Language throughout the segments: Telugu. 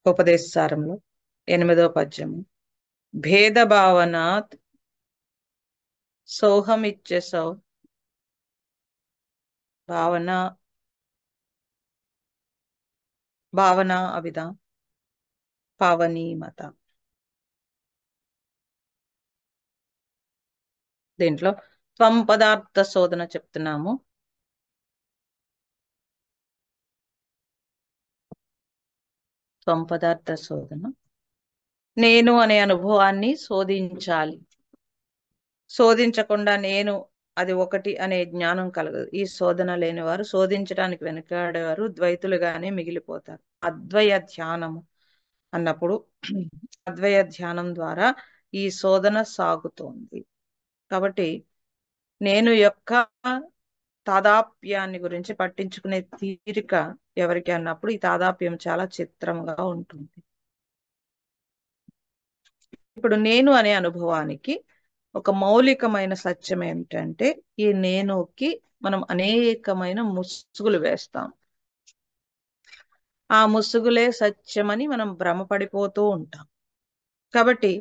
ఉపదేశసారంలో 8వ పద్యము. భేద భావనాత్ సోహమిచ్చసౌ భావన భావన అవిద పావనీమత. దీంట్లో త్వం పదార్థ శోధన చెప్తున్నాము. త్వం పదార్థ శోధన, నేను అనే అనుభవాన్ని శోధించాలి. శోధించకుండా నేను అది ఒకటి అనే జ్ఞానం కలగదు. ఈ శోధన లేని వారు, శోధించడానికి వెనకాడేవారు ద్వైతులుగానే మిగిలిపోతారు. అద్వయ ధ్యానము అన్నప్పుడు అద్వయ ధ్యానం ద్వారా ఈ శోధన సాగుతోంది. కాబట్టి నేను యొక్క తాదాప్యాన్ని గురించి పట్టించుకునే తీరిక ఎవరికి అన్నప్పుడు ఈ తాదాప్యం చాలా చిత్రంగా ఉంటుంది. ఇప్పుడు నేను అనే అనుభవానికి ఒక మౌలికమైన సత్యం ఏమిటంటే, ఈ నేనుకి మనం అనేకమైన ముసుగులు వేస్తాం. ఆ ముసుగులే సత్యమని మనం భ్రమపడిపోతూ ఉంటాం. కాబట్టి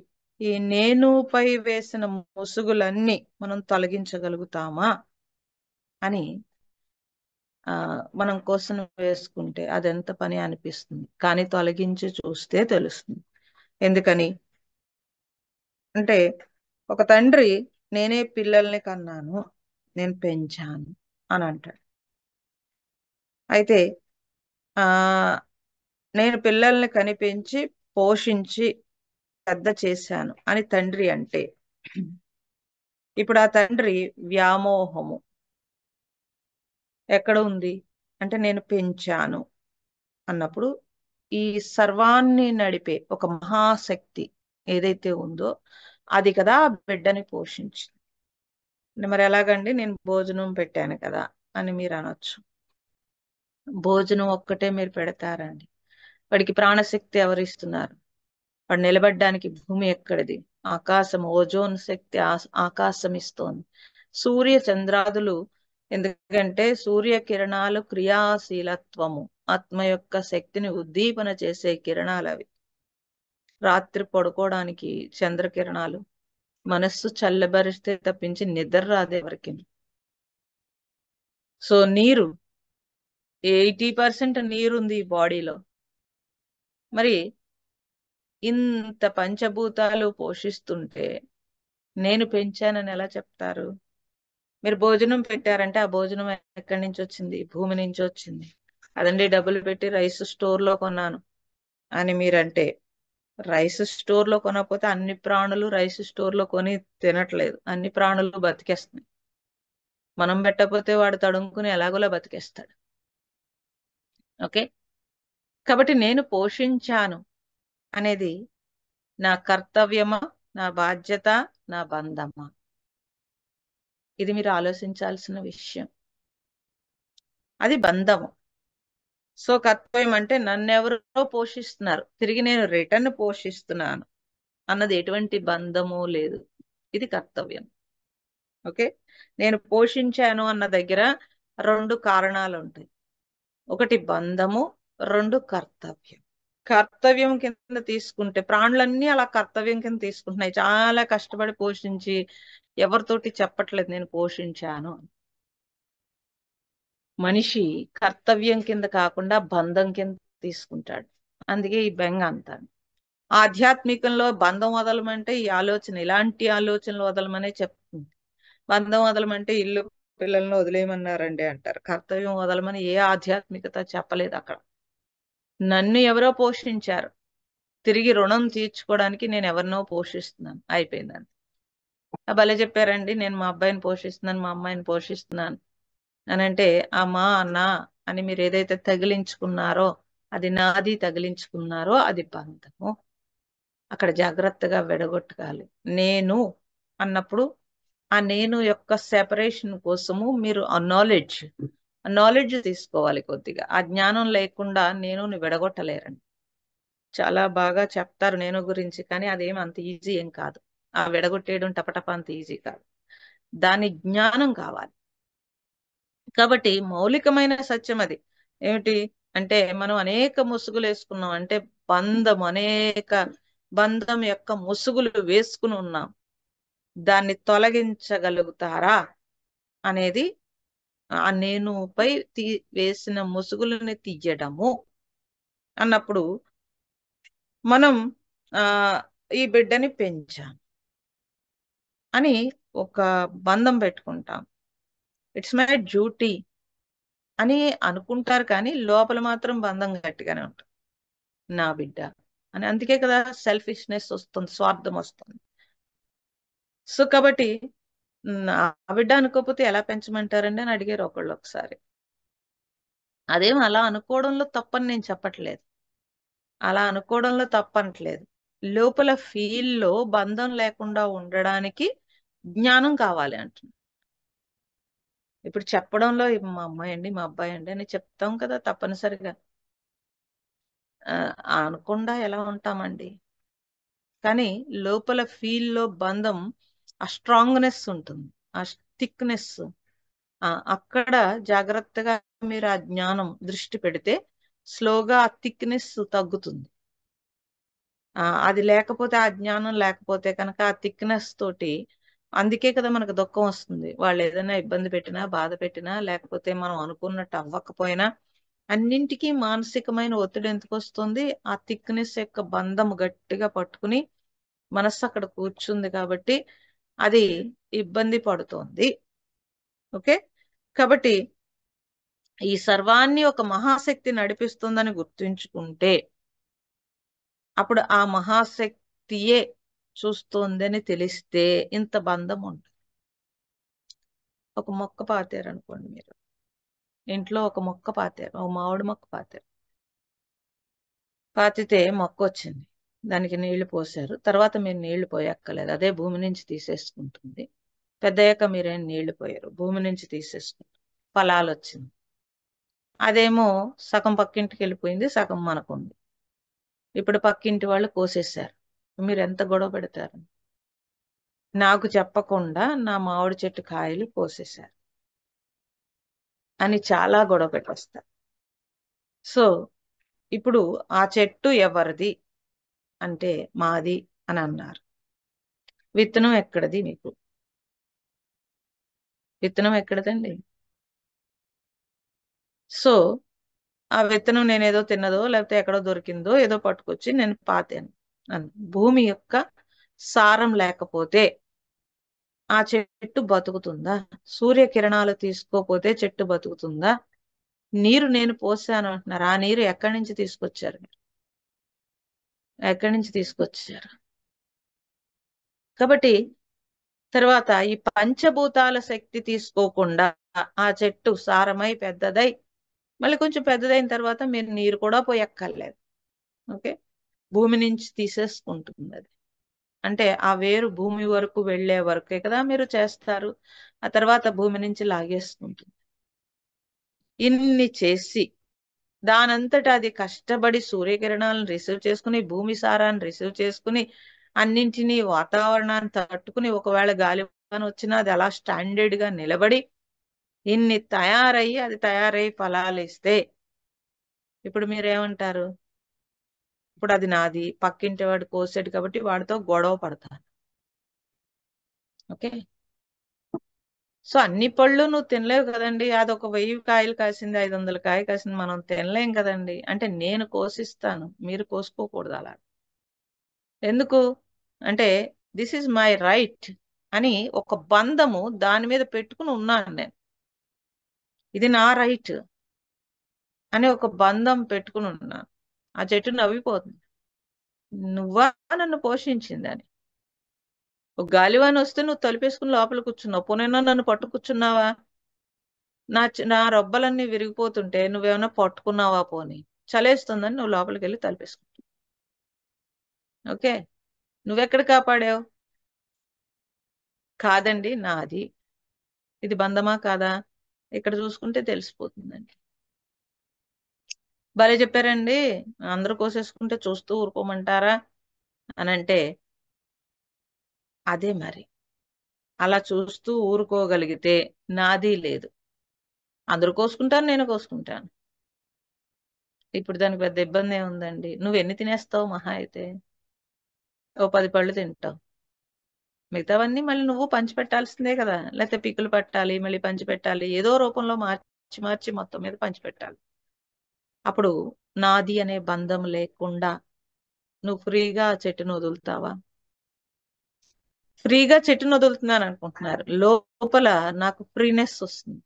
ఈ నేనుపై వేసిన ముసుగులన్నీ మనం తొలగించగలుగుతామా అని మనం క్వశ్చన్ వేసుకుంటే అదెంత పని అనిపిస్తుంది. కానీ తొలగించి చూస్తే తెలుస్తుంది. ఎందుకని అంటే, ఒక తండ్రి నేనే పిల్లల్ని కన్నాను, నేను పెంచాను అని అంటాడు. అయితే నేను పిల్లల్ని కనిపెంచి పోషించి పెద్ద చేశాను అని తండ్రి అంటే, ఇప్పుడు ఆ తండ్రి వ్యామోహము ఎక్కడ ఉంది అంటే, నేను పెంచాను అన్నప్పుడు ఈ సర్వాన్ని నడిపే ఒక మహాశక్తి ఏదైతే ఉందో అది కదా బిడ్డని పోషించింది. మరి ఎలాగండి, నేను భోజనం పెట్టాను కదా అని మీరు అనొచ్చు. భోజనం ఒక్కటే మీరు పెడతారండి? వాడికి ప్రాణశక్తి ఎవరిస్తున్నారు? వాడు నిలబడ్డానికి భూమి ఎక్కడిది? ఆకాశం, ఓజోన్ శక్తి ఆకాశం ఇస్తోంది. సూర్య చంద్రాదులు, ఎందుకంటే సూర్యకిరణాలు క్రియాశీలత్వము, ఆత్మ యొక్క శక్తిని ఉద్దీపన చేసే కిరణాలు అవి. రాత్రి పడుకోవడానికి చంద్రకిరణాలు మనస్సు చల్లబరిస్తే తప్పించి నిద్ర రాదు ఎవరికి. సో నీరు 80% నీరుంది ఈ బాడీలో. మరి ఇంత పంచభూతాలు పోషిస్తుంటే నేను పెంచానని ఎలా చెప్తారు? మీరు భోజనం పెట్టారంటే ఆ భోజనం ఎక్కడి నుంచి వచ్చింది? భూమి నుంచి వచ్చింది. అదండి డబ్బులు పెట్టి రైస్ స్టోర్లో కొన్నాను అని మీరంటే, రైస్ స్టోర్లో కొనకపోతే అన్ని ప్రాణులు రైస్ స్టోర్లో కొని తినట్లేదు. అన్ని ప్రాణులు బతికేస్తున్నాయి. మనం పెట్టకపోతే వాడు తడుముకుని ఎలాగోలా బతికేస్తాడు. ఓకే, కాబట్టి నేను పోషించాను అనేది నా కర్తవ్యమా, నా బాధ్యత, నా బంధమా? ఇది మీరు ఆలోచించాల్సిన విషయం. అది బంధము. సో కర్తవ్యం అంటే నన్నెవరో పోషిస్తున్నారు, తిరిగి నేను రిటర్న్ పోషిస్తున్నాను అన్నది ఎటువంటి బంధము లేదు. ఇది కర్తవ్యం. ఓకే, నేను పోషించాను అన్న దగ్గర 2 కారణాలు ఉంటాయి. ఒకటి బంధము, 2 కర్తవ్యం. కర్తవ్యం కింద తీసుకుంటే ప్రాణులన్నీ అలా కర్తవ్యం కింద తీసుకుంటున్నాయి. చాలా కష్టపడి పోషించి ఎవరితోటి చెప్పట్లేదు నేను పోషించాను. మనిషి కర్తవ్యం కింద కాకుండా బంధం కింద తీసుకుంటాడు. అందుకే ఈ బెంగ అంతా. ఆధ్యాత్మికంలో బంధం వదలమంటే ఈ ఆలోచన, ఇలాంటి ఆలోచనలు వదలమనే చెప్తుంది. బంధం వదలమంటే ఇల్లు పిల్లలను వదిలేయమన్నారండి అంటారు. కర్తవ్యం వదలమని ఏ ఆధ్యాత్మికత చెప్పలేదు అక్కడ. నన్ను ఎవరో పోషించారు, తిరిగి రుణం తీర్చుకోవడానికి నేను ఎవరినో పోషిస్తున్నాను, అయిపోయిందని. భలే చెప్పారండి, నేను మా అబ్బాయిని పోషిస్తున్నాను, మా అమ్మాయిని పోషిస్తున్నాను అని అంటే, అమ్మా అన్నా అని మీరు ఏదైతే తగిలించుకున్నారో అది నాది, తగిలించుకున్నారో అది బంధము. అక్కడ జాగ్రత్తగా విడగొట్టుకోవాలి. నేను అన్నప్పుడు ఆ నేను యొక్క సెపరేషన్ కోసము మీరు ఆ నాలెడ్జ్ తీసుకోవాలి కొద్దిగా. ఆ జ్ఞానం లేకుండా నేను విడగొట్టలేరండి. చాలా బాగా చెప్తారు నేను గురించి, కానీ అదేం అంత ఈజీ ఏం కాదు. ఆ విడగొట్టేయడం టపటప అంత ఈజీ కాదు. దాని జ్ఞానం కావాలి. కాబట్టి మౌలికమైన సత్యం అది. ఏమిటి అంటే, మనం అనేక ముసుగులు వేసుకున్నాం. అంటే అనేక బంధం యొక్క ముసుగులు వేసుకుని ఉన్నాం. దాన్ని తొలగించగలుగుతారా అనేది ఆ నేను పై వేసిన ముసుగులని తీయడము అన్నప్పుడు మనం ఆ ఈ బిడ్డని పెంచాం అని ఒక బంధం పెట్టుకుంటాం. ఇట్స్ మై డ్యూటీ అని అనుకుంటారు, కానీ లోపల మాత్రం బంధం గట్టిగానే ఉంటుంది. నా బిడ్డ అని. అందుకే కదా సెల్ఫిష్నెస్ వస్తుంది, స్వార్థం వస్తుంది. సో కాబట్టి నా బిడ్డ అనుకోకపోతే ఎలా పెంచమంటారండి అని అడిగారు ఒకళ్ళు ఒకసారి. అదేం అలా అనుకోవడంలో తప్పని నేను చెప్పట్లేదు, అలా అనుకోవడంలో తప్పనట్లేదు. లోపల ఫీల్లో బంధం లేకుండా ఉండడానికి జ్ఞానం కావాలి అంటున్నా. ఇప్పుడు చెప్పడంలో మా అమ్మాయి అండి, మా అబ్బాయి అండి అని చెప్తాం కదా తప్పనిసరిగా. అనకుండా ఎలా ఉంటామండి? కానీ లోపల ఫీల్లో బంధం, ఆ స్ట్రాంగ్నెస్ ఉంటుంది, ఆ థిక్నెస్. అక్కడ జాగ్రత్తగా మీరు ఆ జ్ఞానం దృష్టి పెడితే స్లోగా ఆ థిక్నెస్ తగ్గుతుంది. అది లేకపోతే, ఆ జ్ఞానం లేకపోతే కనుక ఆ థిక్నెస్ తోటి, అందుకే కదా మనకు దుఃఖం వస్తుంది. వాళ్ళు ఏదైనా ఇబ్బంది పెట్టినా, బాధ పెట్టినా, లేకపోతే మనం అనుకున్నట్టు అవ్వకపోయినా అన్నింటికీ మానసికమైన ఒత్తిడి ఎందుకు వస్తుంది? ఆ థిక్నెస్ యొక్క బంధం గట్టిగా పట్టుకుని మనస్సు అక్కడ కూర్చుంది కాబట్టి అది ఇబ్బంది పడుతోంది. ఓకే, కాబట్టి ఈ సర్వాన్ని ఒక మహాశక్తి నడిపిస్తుందని గుర్తుంచుకుంటే అప్పుడు ఆ మహాశక్తియే చూస్తోందని తెలిస్తే ఇంత బంధం ఉంటుంది. ఒక మొక్క పాతారు అనుకోండి, మీరు ఇంట్లో ఒక మొక్క పాతారు, ఒక మామిడి మొక్క పాతారు. పాతితే మొక్క వచ్చింది, దానికి నీళ్లు పోసారు. తర్వాత మీరు నీళ్లు పోయక్కర్లేదు, అదే భూమి నుంచి తీసేసుకుంటుంది. పెద్దయ్యాక మీరేం నీళ్లు పోయారు, భూమి నుంచి తీసేసుకుంటుంది, ఫలాలు వచ్చింది. అదేమో సగం పక్కింటికి వెళ్ళిపోయింది, సగం మనకుంది. ఇప్పుడు పక్కింటి వాళ్ళు కోసేశారు, మీరు ఎంత గొడవ పెడతారు? నాకు చెప్పకుండా నా మామిడి చెట్టు కాయలు కోసేశారు అని చాలా గొడవ పెట్టేస్తారు. సో ఇప్పుడు ఆ చెట్టు ఎవరిది అంటే మాది అని అన్నారు. విత్తనం ఎక్కడది? మీకు విత్తనం ఎక్కడదండి? సో ఆ విత్తనం నేనేదో తిన్నదో లేకపోతే ఎక్కడో దొరికిందో ఏదో పట్టుకొచ్చి నేను పాతాను. భూమి యొక్క సారం లేకపోతే ఆ చెట్టు బతుకుతుందా? సూర్యకిరణాలు తీసుకోపోతే చెట్టు బతుకుతుందా? నీరు నేను పోసాను అంటున్నారు, ఆ నీరు ఎక్కడి నుంచి తీసుకొచ్చారు? ఎక్కడి నుంచి తీసుకొచ్చారు? కాబట్టి తర్వాత ఈ పంచభూతాల శక్తి తీసుకోకుండా ఆ చెట్టు సారమై పెద్దదై మళ్ళీ కొంచెం పెద్దదైన తర్వాత మీరు నీరు కూడా పోయక్కర్లేదు. ఓకే, భూమి నుంచి తీసేసుకుంటుంది అది. అంటే ఆ వేరు భూమి వరకు వెళ్లే వరకే కదా మీరు చేస్తారు, ఆ తర్వాత భూమి నుంచి లాగేసుకుంటుంది. ఇన్ని చేసి దానంతటా అది కష్టపడి సూర్యకిరణాలను రిసీవ్ చేసుకుని, భూమి సారాన్ని రిసీవ్ చేసుకుని, అన్నింటినీ వాతావరణాన్ని తట్టుకుని, ఒకవేళ గాలివాన వచ్చినా అది అలా స్టాండర్డ్ గా నిలబడి ఇన్ని తయారయ్యి అది తయారయ్యి ఫలాలు ఇస్తే ఇప్పుడు మీరేమంటారు? ఇప్పుడు అది నాది, పక్కింటి వాడు కోసాడు కాబట్టి వాడితో గొడవ పడతాను. ఓకే, సో అన్ని పళ్ళు నువ్వు తినలేవు కదండి. అదొక 1000 కాయలు కాసింది, 500 కాయ కాసింది, మనం తినలేం కదండి. అంటే నేను కోసిస్తాను, మీరు కోసుకోకూడదు అలా. ఎందుకు అంటే దిస్ ఈజ్ మై రైట్ అని ఒక బంధము దాని మీద పెట్టుకుని ఉన్నాను నేను. ఇది నా రైట్ అని ఒక బంధం పెట్టుకుని ఉన్నాను. ఆ చెట్టు నవ్విపోతుంది, నువ్వా నన్ను పోషించిందని. ఒక గాలివాన వస్తే నువ్వు తలుపేసుకుని లోపల కూర్చున్నావు, పోనైనా నన్ను పట్టు కూర్చున్నావా? నా రొబ్బలన్నీ విరిగిపోతుంటే నువ్వేమైనా పట్టుకున్నావా? పోని చలేస్తుందని నువ్వు లోపలికి వెళ్ళి తలుపేసుకుంటావు. ఓకే, నువ్వెక్కడ కాపాడావు? కాదండి నాది. ఇది బంధమా కాదా? ఇక్కడ చూసుకుంటే తెలిసిపోతుందండి. భలే చెప్పారండి, అందరూ కోసేసుకుంటే చూస్తూ ఊరుకోమంటారా అని అంటే అదే మరి. అలా చూస్తూ ఊరుకోగలిగితే నాది లేదు, అందరూ కోసుకుంటారు, నేను కోసుకుంటాను. ఇప్పుడు దానికి పెద్ద ఇబ్బంది ఏముందండి? నువ్వు ఎన్ని తినేస్తావు మహా అయితే? ఓ 10 పళ్ళు తింటావు. మిగతావన్నీ మళ్ళీ నువ్వు పంచిపెట్టాల్సిందే కదా, లేకపోతే పిక్కులు పట్టాలి, మళ్ళీ పంచిపెట్టాలి, ఏదో రూపంలో మార్చి మార్చి మొత్తం మీద పంచిపెట్టాలి. అప్పుడు నాది అనే బంధం లేకుండా నువ్వు ఫ్రీగా చెట్టును వదులుతావా? ఫ్రీగా చెట్టును వదులుతున్నాను అనుకుంటున్నారు, లోపల నాకు ఫ్రీనెస్ వస్తుంది.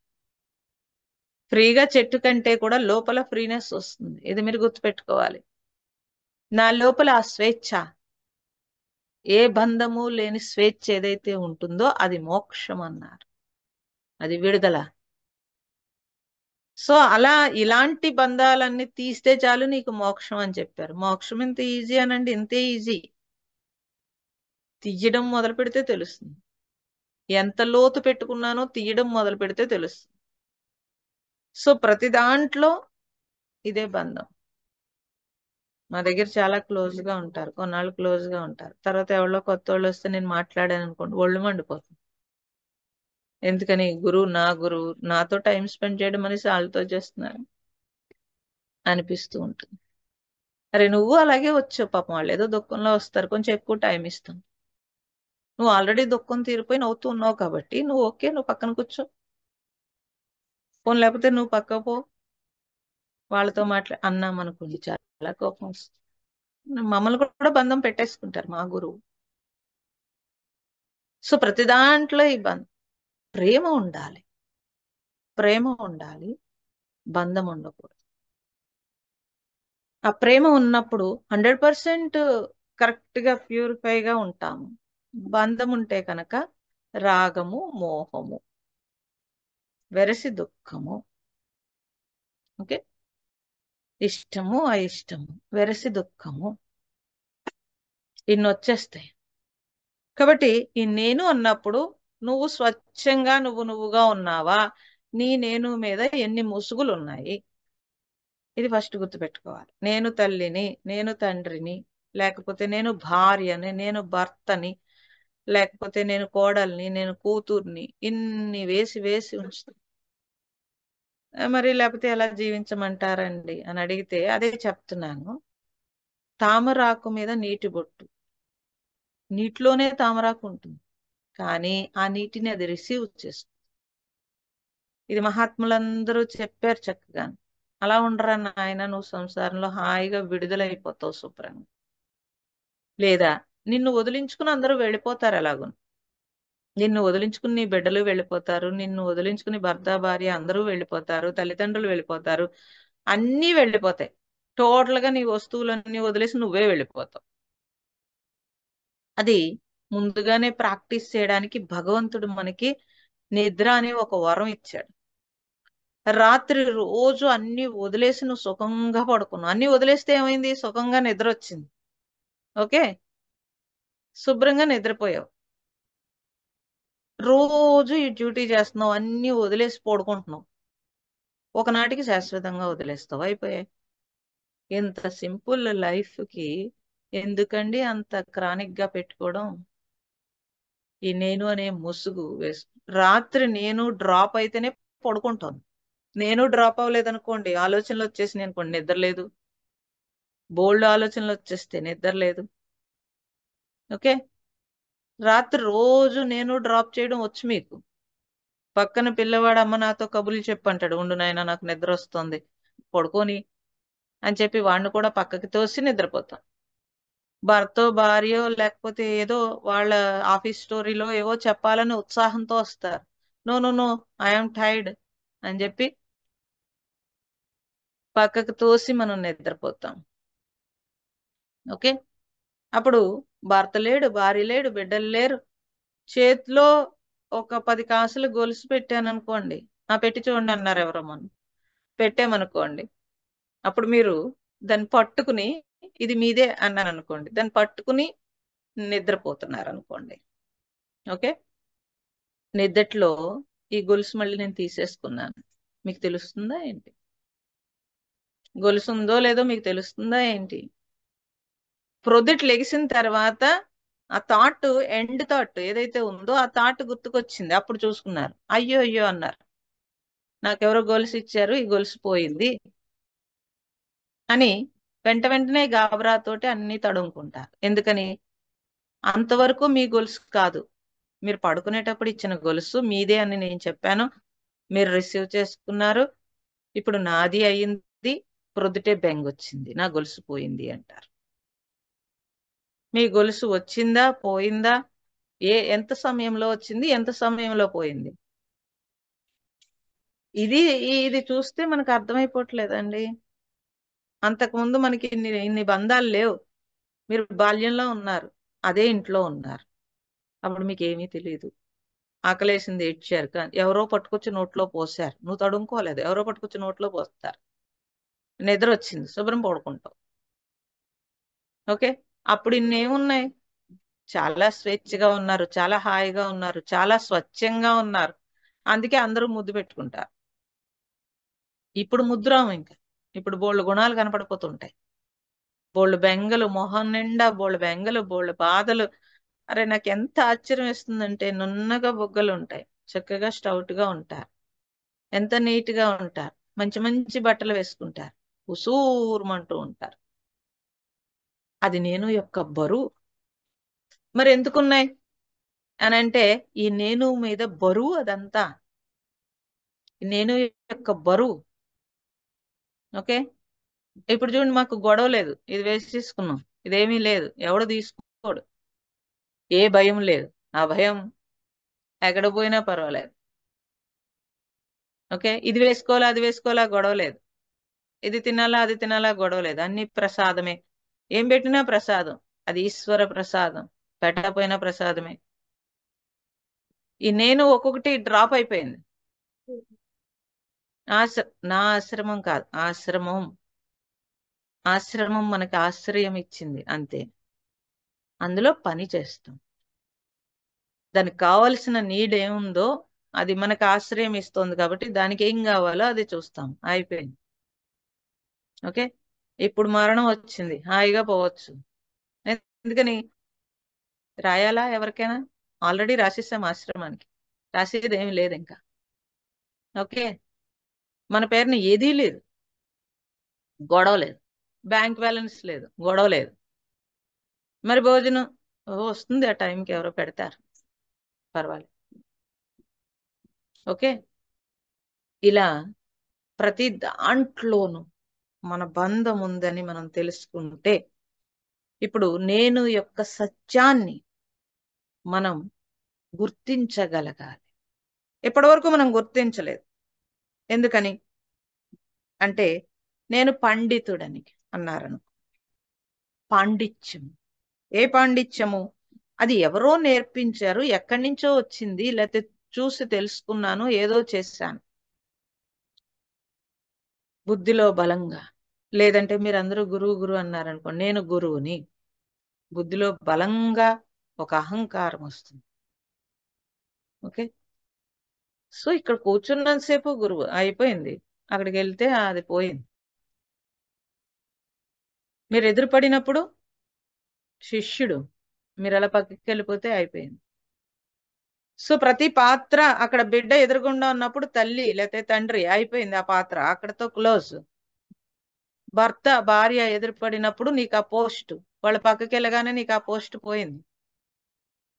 ఫ్రీగా చెట్టు కంటే కూడా లోపల ఫ్రీనెస్ వస్తుంది. ఇది మీరు గుర్తుపెట్టుకోవాలి. నా లోపల ఆ స్వేచ్ఛ, ఏ బంధము లేని స్వేచ్ఛ ఏదైతే ఉంటుందో అది మోక్షం అన్నారు. అది విడుదల. సో అలా ఇలాంటి బంధాలన్నీ తీస్తే చాలు నీకు మోక్షం అని చెప్పారు. మోక్షం ఇంత ఈజీ అనండి? ఇంతే ఈజీ. తీయడం మొదలు పెడితే తెలుస్తుంది. ఎంత లోతు పెట్టుకున్నానో తీయడం మొదలు పెడితే తెలుస్తుంది. సో ప్రతి దాంట్లో ఇదే బంధం. మా దగ్గర చాలా క్లోజ్ గా ఉంటారు, కొన్నాళ్ళు క్లోజ్ గా ఉంటారు. తర్వాత ఎవరో కొత్త వాళ్ళు వస్తే నేను మాట్లాడాను అనుకోండి, ఒళ్ళు మండిపోతుంది. ఎందుకని? గురువు, నా గురువు, నాతో టైం స్పెండ్ చేయడం అనేసి వాళ్ళతో చేస్తున్నారు అనిపిస్తూ ఉంటుంది. అరే నువ్వు అలాగే వచ్చావు, పాపం వాళ్ళు ఏదో దుఃఖంలో వస్తారు, కొంచెం ఎక్కువ టైం ఇస్తాం. నువ్వు ఆల్రెడీ దుఃఖం తీరిపోయి నవ్వుతూ ఉన్నావు కాబట్టి నువ్వు ఓకే, నువ్వు పక్కన కూర్చో. పోనీ లేకపోతే నువ్వు పక్క పో, వాళ్ళతో అన్నాం అనుకోండి, చాలా కోపం వస్తుంది. మమ్మల్ని కూడా బంధం పెట్టేసుకుంటారు మా గురువు. సో ప్రతి దాంట్లో ఈ బంధం. ప్రేమ ఉండాలి, ప్రేమ ఉండాలి, బంధం ఉండకూడదు. ఆ ప్రేమ ఉన్నప్పుడు 100% కరెక్ట్ గా ప్యూరిఫై గా ఉంటాము. బంధం ఉంటే కనుక రాగము, మోహము, వెరసి దుఃఖము, ఓకే, ఇష్టము, అయిష్టము, వెరసి దుఃఖము, ఇన్ని వచ్చేస్తాయి. కాబట్టి ఈ నేను అన్నప్పుడు నువ్వు స్వచ్ఛంగా నువ్వుగా ఉన్నావా? నీ నేను మీద ఎన్ని ముసుగులు ఉన్నాయి? ఇది ఫస్ట్ గుర్తుపెట్టుకోవాలి. నేను తల్లిని, నేను తండ్రిని, లేకపోతే నేను భార్యని, నేను భర్తని, లేకపోతే నేను కోడల్ని, నేను కూతుర్ని, ఇన్ని వేసి వేసి ఉంచుతాను. మరి లేకపోతే ఎలా జీవించమంటారండి అని అడిగితే అదే చెప్తున్నాను. తామరాకు మీద నీటి బొట్టు, నీటిలోనే తామరాకు ఉంటుంది, కానీ ఆ నీటిని అది రిసీవ్ చేస్తుంది. ఇది మహాత్ములందరూ చెప్పారు చక్కగా. అలా ఉండరా నాయన, నువ్వు సంసారంలో హాయిగా విడుదలైపోతావు శుభ్రంగా. లేదా నిన్ను వదిలించుకుని అందరూ వెళ్ళిపోతారు. ఎలాగూ నిన్ను వదిలించుకుని నీ బిడ్డలు వెళ్ళిపోతారు, నిన్ను వదిలించుకుని భర్త భార్య అందరూ వెళ్ళిపోతారు, తల్లిదండ్రులు వెళ్ళిపోతారు, అన్నీ వెళ్ళిపోతాయి. టోటల్ గా నీ వస్తువులన్నీ వదిలేసి నువ్వే వెళ్ళిపోతావు. అది ముందుగానే ప్రాక్టీస్ చేయడానికి భగవంతుడు మనకి నిద్ర అనే ఒక వరం ఇచ్చాడు. రాత్రి రోజు అన్ని వదిలేసి నువ్వు సుఖంగా పడుకున్నావు. అన్ని వదిలేస్తే ఏమైంది? సుఖంగా నిద్ర వచ్చింది. ఓకే, శుభ్రంగా నిద్రపోయావు. రోజు ఈ డ్యూటీ చేస్తున్నావు, అన్ని వదిలేసి పడుకుంటున్నావు. ఒకనాటికి శాశ్వతంగా వదిలేస్తావు, అయిపోయాయి. ఇంత సింపుల్ లైఫ్ కి ఎందుకండి అంత క్రానిక్ గా పెట్టుకోవడం? ఈ నేను అనే ముసుగు వేసు. రాత్రి నేను డ్రాప్ అయితేనే పడుకుంటాను. నేను డ్రాప్ అవ్వలేదనుకోండి, ఆలోచనలు వచ్చేసి అనుకోండి, నిద్ర లేదు. బోల్డ్ ఆలోచనలు వచ్చేస్తే నిద్ర లేదు. ఓకే, రాత్రి రోజు నేను డ్రాప్ చేయడం వచ్చు మీకు. పక్కన పిల్లవాడు అమ్మ నాతో కబుర్లు చెప్పంటాడు, ఉండు నాయన నాకు నిద్ర వస్తుంది పడుకోని అని చెప్పి వాడిని కూడా పక్కకి తోసి నిద్రపోతాం. భర్తో భార్యో లేకపోతే ఏదో వాళ్ళ ఆఫీస్ స్టోరీలో ఏవో చెప్పాలని ఉత్సాహంతో వస్తారు. No no no, I'm tired అని చెప్పి పక్కకు తోసి మనం నిద్రపోతాం. ఓకే, అప్పుడు భర్త లేడు, భార్య లేడు, బిడ్డలు లేరు. చేతిలో ఒక 10 కాసులు గొలుసు పెట్టాను అనుకోండి, ఆ పెట్టి చూడండి అన్నారు ఎవరో మనం, పెట్టామనుకోండి, అప్పుడు మీరు దాన్ని పట్టుకుని ఇది మీదే అన్నాను అనుకోండి, దాన్ని పట్టుకుని నిద్రపోతున్నారు అనుకోండి. ఓకే, నిద్దట్లో ఈ గొలుసు మళ్ళీ నేను తీసేసుకున్నాను, మీకు తెలుస్తుందా ఏంటి? గొలుసు ఉందో లేదో మీకు తెలుస్తుందా ఏంటి? ప్రొద్దుట లెగిసిన తర్వాత ఆ థాట్, ఎండ్ థాట్ ఏదైతే ఉందో ఆ థాట్ గుర్తుకొచ్చింది, అప్పుడు చూసుకున్నారు, అయ్యో అయ్యో అన్నారు, నాకెవరో గొలుసు ఇచ్చారు, ఈ గొలుసు పోయింది. అని వెంటనే గాబరాతోటి అన్ని తడుముకుంటారు. ఎందుకని? అంతవరకు మీ గొలుసు కాదు, మీరు పడుకునేటప్పుడు ఇచ్చిన గొలుసు మీదే అని నేను చెప్పాను, మీరు రిసీవ్ చేసుకున్నారు, ఇప్పుడు నాది అయింది, ప్రొద్దుటే బెంగొచ్చింది, నా గొలుసు పోయింది అంటారు. మీ గొలుసు వచ్చిందా పోయిందా? ఎంత సమయంలో వచ్చింది, ఎంత సమయంలో పోయింది? ఇది ఇది చూస్తే మనకు అర్థమైపోవట్లేదండి. అంతకుముందు మనకి ఇన్ని బంధాలు లేవు. మీరు బాల్యంలో ఉన్నారు, అదే ఇంట్లో ఉన్నారు, అప్పుడు మీకు ఏమీ తెలియదు. ఆకలేసింది ఏడ్చారు, కానీ ఎవరో పట్టుకొచ్చి నోట్లో పోసారు, నువ్వు తడుముకోలేదు, ఎవరో పట్టుకొచ్చి నోట్లో పోస్తారు. నిద్ర వచ్చింది, శుభ్రం పడుకుంటావు. ఓకే, అప్పుడు ఇన్నేమున్నాయి? చాలా స్వేచ్ఛగా ఉన్నారు, చాలా హాయిగా ఉన్నారు, చాలా స్వచ్ఛంగా ఉన్నారు, అందుకే అందరూ ముద్దు పెట్టుకుంటారు. ఇప్పుడు ముద్దురాము, ఇంకా ఇప్పుడు బోళ్ళు గుణాలు కనపడిపోతుంటాయి, బోళ్ళు బెంగలు, మొహం నిండా బోళ్ళు బెంగలు, బోళ్ళు బాధలు. అరే, నాకు ఎంత ఆశ్చర్యం వేస్తుందంటే, నున్నగా బొగ్గలు ఉంటాయి, చక్కగా స్టౌట్ గా ఉంటారు, ఎంత నీట్ గా ఉంటారు, మంచి మంచి బట్టలు వేసుకుంటారు, ఉసూరుమంటూ ఉంటారు. అది నేను యొక్క బరువు. మరి ఎందుకున్నాయి అని అంటే, ఈ నేను మీద బరువు అదంతా, నేను యొక్క బరువు. ఓకే, ఇప్పుడు చూడండి, మాకు గొడవ లేదు, ఇది వేసి తీసుకున్నాం, ఇదేమీ లేదు, ఎవడు తీసుకోడు, ఏ భయం లేదు. ఆ భయం ఎక్కడ పోయినా పర్వాలేదు. ఓకే, ఇది వేసుకోవాలా అది వేసుకోవాలా గొడవ లేదు, ఇది తినాలా అది తినాలా గొడవ లేదు, అన్ని ప్రసాదమే, ఏం పెట్టినా ప్రసాదం, అది ఈశ్వర ప్రసాదం, పెట్టకపోయినా ప్రసాదమే. ఈ నేను ఒక్కొక్కటి డ్రాప్ అయిపోయింది. నా ఆశ్రమం కాదు, ఆశ్రమం, ఆశ్రమం మనకి ఆశ్రయం ఇచ్చింది అంతే, అందులో పని చేస్తాం, దానికి కావలసిన నీడ్ ఏముందో అది మనకు ఆశ్రయం ఇస్తుంది, కాబట్టి దానికి ఏం కావాలో అది చూస్తాం, అయిపోయింది. ఓకే, ఇప్పుడు మరణం వచ్చింది, హాయిగా పోవచ్చు. ఎందుకని? రాయాలా ఎవరికైనా? ఆల్రెడీ రాసిస్తాం ఆశ్రమానికి, రాసేది ఏమి లేదు ఇంకా. ఓకే, మన పేరున ఏదీ లేదు, గొడవ లేదు, బ్యాంక్ బ్యాలెన్స్ లేదు, గొడవ లేదు. మరి భోజనం వస్తుంది, ఆ టైంకి ఎవరో పెడతారు, పర్వాలేదు. ఓకే, ఇలా ప్రతి దాంట్లోనూ మన బంధం ఉందని మనం తెలుసుకుంటే, ఇప్పుడు నేను యొక్క సత్యాన్ని మనం గుర్తించగలగాలి. ఇప్పటివరకు మనం గుర్తించలేదు. ఎందుకని అంటే, నేను పండితుడని అన్నారను. పాండిత్యం, ఏ పాండిత్యము? అది ఎవరో నేర్పించారు, ఎక్కడి నుంచో వచ్చింది, లేకపోతే చూసి తెలుసుకున్నాను, ఏదో చేశాను, బుద్ధిలో బలంగా. లేదంటే మీరు అందరూ గురువు గురువు అన్నారనుకోండి, నేను గురువుని, బుద్ధిలో బలంగా ఒక అహంకారం వస్తుంది. ఓకే, సో ఇక్కడ కూర్చున్నంతసేపు గురువు అయిపోయింది, అక్కడికి వెళ్తే అది పోయింది. మీరు ఎదురుపడినప్పుడు శిష్యుడు, మీరు అలా పక్కకి వెళ్ళిపోతే అయిపోయింది. సో ప్రతి పాత్ర, అక్కడ బిడ్డ ఎదురుగుండా ఉన్నప్పుడు తల్లి లేకపోతే తండ్రి, అయిపోయింది, ఆ పాత్ర అక్కడతో క్లోజ్. భర్త భార్య ఎదురుపడినప్పుడు నీకు ఆ పోస్ట్, వాళ్ళ పక్కకి వెళ్ళగానే నీకు ఆ పోస్ట్ పోయింది.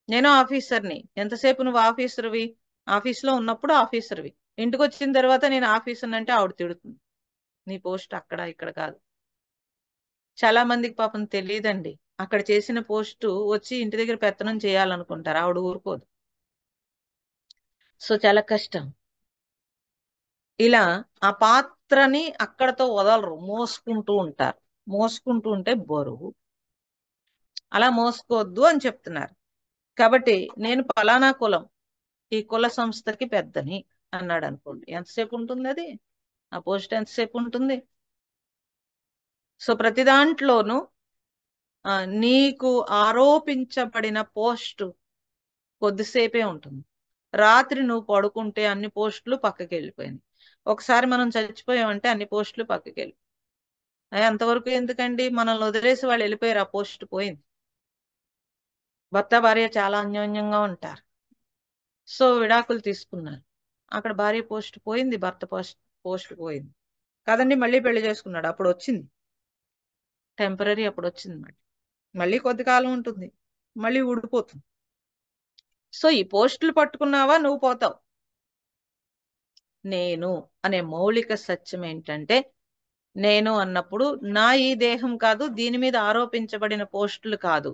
నేను ఆఫీసర్ని, ఎంతసేపు నువ్వు ఆఫీసర్వి? ఆఫీస్లో ఉన్నప్పుడు ఆఫీసర్వి, ఇంటికి వచ్చిన తర్వాత నేను ఆఫీసర్ అంటే ఆవిడ తిడుతుంది, నీ పోస్ట్ అక్కడ ఇక్కడ కాదు. చాలా మందికి పాపం తెలియదండి, అక్కడ చేసిన పోస్టు వచ్చి ఇంటి దగ్గర పెత్తనం చేయాలనుకుంటారు, ఆవిడ ఊరుకోదు. సో చాలా కష్టం. ఇలా ఆ పాత్రని అక్కడతో వదలరు, మోసుకుంటూ ఉంటారు, మోసుకుంటూ ఉంటే బరువు, అలా మోసుకోవద్దు అని చెప్తున్నారు. కాబట్టి నేను పలానా కులం, ఈ కుల సంస్థకి పెద్దని అన్నాడు అనుకోండి, ఎంతసేపు ఉంటుంది అది, ఆ పోస్ట్ ఎంతసేపు ఉంటుంది? సో ప్రతి దాంట్లోనూ నీకు ఆరోపించబడిన పోస్టు కొద్దిసేపే ఉంటుంది. రాత్రి నువ్వు పడుకుంటే అన్ని పోస్టులు పక్కకి వెళ్ళిపోయింది. ఒకసారి మనం చచ్చిపోయామంటే అన్ని పోస్టులు పక్కకి వెళ్ళి, అంతవరకు ఎందుకండి, మనల్ని వదిలేసి వాళ్ళు వెళ్ళిపోయారు, ఆ పోస్ట్ పోయింది. భర్త భార్య చాలా అన్యోన్యంగా ఉంటారు, సో విడాకులు తీసుకున్నారు, అక్కడ భార్య పోస్ట్ పోయింది, భర్త పోస్ట్ పోయింది కదండి, మళ్ళీ పెళ్లి చేసుకున్నాడు, అప్పుడు వచ్చింది. టెంపరీ అప్పుడు వచ్చింది మళ్ళీ కొద్ది కాలం ఉంటుంది, మళ్ళీ ఊడిపోతుంది. సో ఈ పోస్టులు పట్టుకున్నావా నువ్వు పోతావు. నేను అనే మౌలిక సత్యం ఏంటంటే, నేను అన్నప్పుడు నా ఈ దేహం కాదు, దీని మీద ఆరోపించబడిన పోస్టులు కాదు,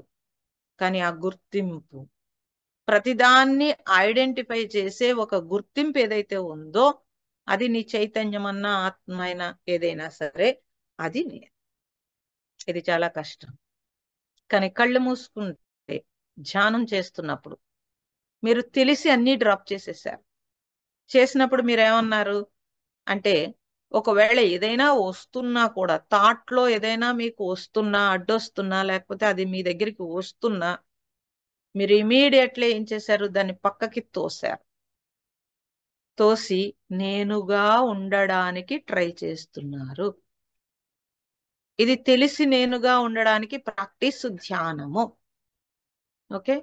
కానీ ఆ గుర్తింపు, ప్రతిదాన్ని ఐడెంటిఫై చేసే ఒక గుర్తింపు ఏదైతే ఉందో, అది నీ చైతన్యమన్నా ఆత్మ అయినా ఏదైనా సరే, అది నేను. ఇది చాలా కష్టం. కానీ కళ్ళు మూసుకుంటే ధ్యానం చేస్తున్నప్పుడు మీరు తెలిసి అన్ని డ్రాప్ చేసేసారు. చేసినప్పుడు మీరేమన్నారు అంటే, ఒకవేళ ఏదైనా వస్తున్నా కూడా, థాట్లో ఏదైనా మీకు వస్తున్నా, అడ్డొస్తున్నా, లేకపోతే అది మీ దగ్గరికి వస్తున్నా, మీరు ఇమీడియట్లీ ఏం చేశారు, దాన్ని పక్కకి తోశారు. తోసి నేనుగా ఉండడానికి ట్రై చేస్తున్నారు. ఇది తెలిసి నేనుగా ఉండడానికి ప్రాక్టీస్ ధ్యానము. ఓకే,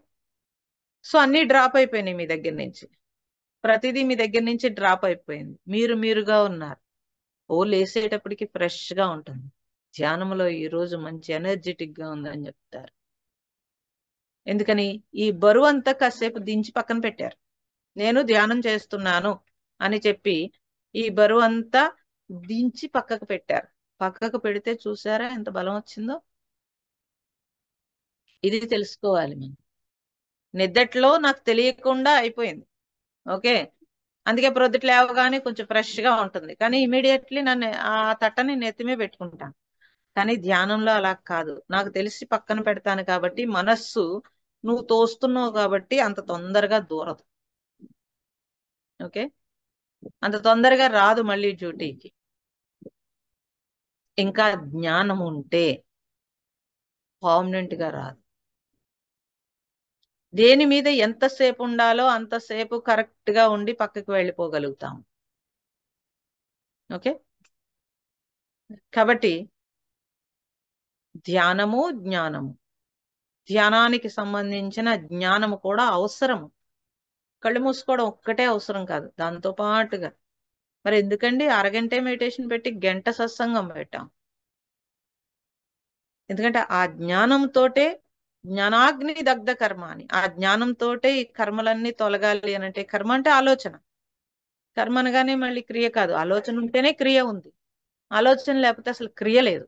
సో అన్ని డ్రాప్ అయిపోయినాయి మీ దగ్గర నుంచి, ప్రతిదీ మీ దగ్గర నుంచి డ్రాప్ అయిపోయింది. మీరుగా ఉన్నారు. ఓ లేసేటప్పటికి ఫ్రెష్ గా ఉంటుంది. ధ్యానంలో ఈ రోజు మంచి ఎనర్జెటిక్ గా ఉందని చెప్తారు. ఎందుకని? ఈ బరువు అంతా కాసేపు దించి పక్కన పెట్టారు. నేను ధ్యానం చేస్తున్నాను అని చెప్పి ఈ బరువు అంతా దించి పక్కకు పెట్టారు. పక్కకు పెడితే చూసారా ఎంత బలం వచ్చిందో? ఇది తెలుసుకోవాలి మనం. నిద్దట్లో నాకు తెలియకుండా అయిపోయింది. ఓకే, అందుకే ప్రొద్దుట లేవగానే కొంచెం ఫ్రెష్ గా ఉంటుంది, కానీ ఇమీడియట్లీ నన్ను ఆ తట్టని నెత్తిమే పెట్టుకుంటాను. కానీ ధ్యానంలో అలా కాదు. నాకు తెలిసి పక్కన పెడతాను కాబట్టి, మనస్సు నువ్వు తోస్తున్నావు కాబట్టి అంత తొందరగా దూరదు. ఓకే, అంత తొందరగా రాదు మళ్ళీ డ్యూటీకి. ఇంకా జ్ఞానం ఉంటే పర్మనెంట్ గా రాదు. దేని మీద ఎంతసేపు ఉండాలో అంతసేపు కరెక్ట్ గా ఉండి పక్కకి వెళ్ళిపోగలుగుతాం. ఓకే, కాబట్టి ధ్యానము జ్ఞానము, ధ్యానానికి సంబంధించిన జ్ఞానము కూడా అవసరము. కళ్ళు మూసుకోవడం ఒక్కటే అవసరం కాదు, దాంతో పాటుగా. మరి ఎందుకండి అరగంటే మెడిటేషన్ పెట్టి గంట సత్సంగం పెట్టాం? ఎందుకంటే ఆ జ్ఞానంతోటే, జ్ఞానాగ్ని దగ్ధ కర్మ అని, ఆ జ్ఞానంతోటే ఈ కర్మలన్నీ తొలగాలి అని. అంటే కర్మ అంటే ఆలోచన. కర్మ అనగానే మళ్ళీ క్రియ కాదు, ఆలోచన ఉంటేనే క్రియ ఉంది, ఆలోచన లేకపోతే అసలు క్రియ లేదు.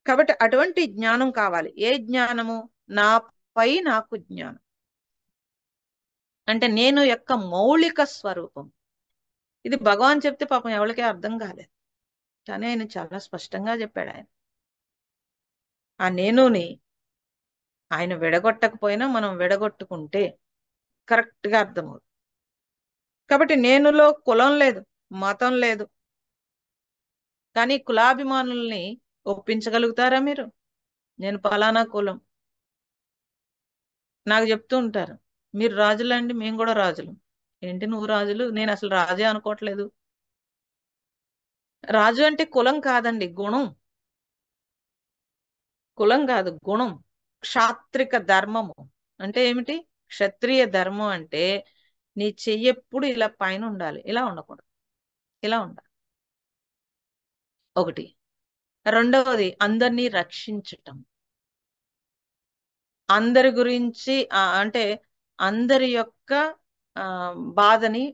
కాబట్టి అటువంటి జ్ఞానం కావాలి. ఏ జ్ఞానము? నాపై నాకు జ్ఞానం, అంటే నేను యొక్క మౌలిక స్వరూపం. ఇది భగవాన్ చెప్తే పాపం ఎవరికీ అర్థం కాలేదు, కానీ ఆయన చాలా స్పష్టంగా చెప్పాడు. ఆ నేనుని ఆయన విడగొట్టకపోయినా మనం విడగొట్టుకుంటే కరెక్ట్ గా అర్థమవుతుంది. కాబట్టి నేనులో కులం లేదు, మతం లేదు. కానీ కులాభిమానుల్ని ఒప్పించగలుగుతారా మీరు? నేను పలానా కులం. నాకు చెప్తూ ఉంటారు, మీరు రాజులండి, మేము కూడా రాజులు. ఏంటి నువ్వు రాజులు? నేను అసలు రాజే అనుకోవట్లేదు. రాజు అంటే కులం కాదండి, గుణం. కులం కాదు, గుణం. క్షాత్రిక ధర్మము అంటే ఏమిటి? క్షత్రియ ధర్మం అంటే నీ చెయ్యెప్పుడు ఇలా పైన ఉండాలి, ఇలా ఉండకూడదు, ఇలా ఉండాలి. ఒకటి. రెండవది అందరినీ రక్షించటం, అందరి గురించి అంటే అందరి యొక్క ఆ బాధని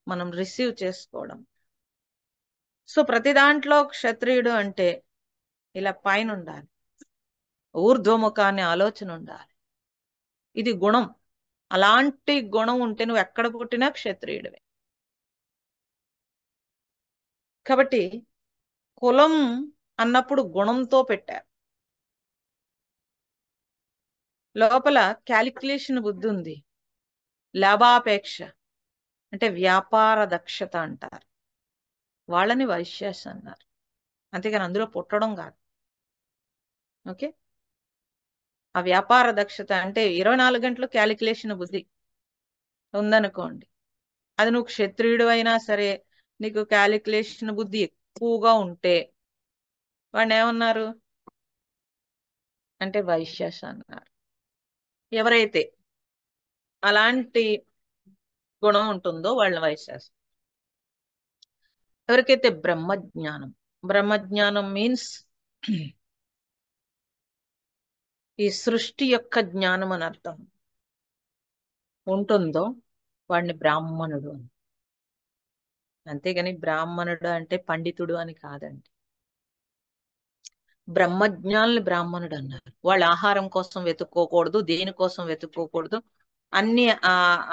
మనం రిసీవ్ చేసుకోవడం. సో ప్రతి దాంట్లో క్షత్రియుడు అంటే ఇలా పైన ఉండాలి, ఊర్ధ్వముఖాన్ని ఆలోచన ఉండాలి. ఇది గుణం. అలాంటి గుణం ఉంటే నువ్వు ఎక్కడ పుట్టినా క్షత్రియుడివే. కాబట్టి కులం అన్నప్పుడు గుణంతో పెట్టారు. లోపల క్యాలిక్యులేషన్ బుద్ధి ఉంది, లాభాపేక్ష అంటే వ్యాపార దక్షత అంటారు. వాళ్ళని వైశ్యాస్ అన్నారు. అంతేగాని అందులో పుట్టడం కాదు. ఓకే, ఆ వ్యాపార దక్షత అంటే 24 గంటలు క్యాలిక్యులేషన్ బుద్ధి ఉందనుకోండి, అది నువ్వు క్షత్రియుడు అయినా సరే, నీకు క్యాలిక్యులేషన్ బుద్ధి ఎక్కువగా ఉంటే వాడిని ఏమన్నారు అంటే వైశ్యాస్ అన్నారు. ఎవరైతే అలాంటి గుణం ఉంటుందో వాళ్ళని వైశ్యాస్. ఎవరికైతే బ్రహ్మ జ్ఞానం, బ్రహ్మజ్ఞానం మీన్స్ ఈ సృష్టి యొక్క జ్ఞానం అని అర్థం ఉంటుందో వాడిని బ్రాహ్మణుడు అని. అంతేగాని బ్రాహ్మణుడు అంటే పండితుడు అని కాదండి. బ్రహ్మజ్ఞానులు బ్రాహ్మణుడు అన్నారు. వాళ్ళు ఆహారం కోసం వెతుక్కోకూడదు, దేనికోసం వెతుక్కోకూడదు. అన్ని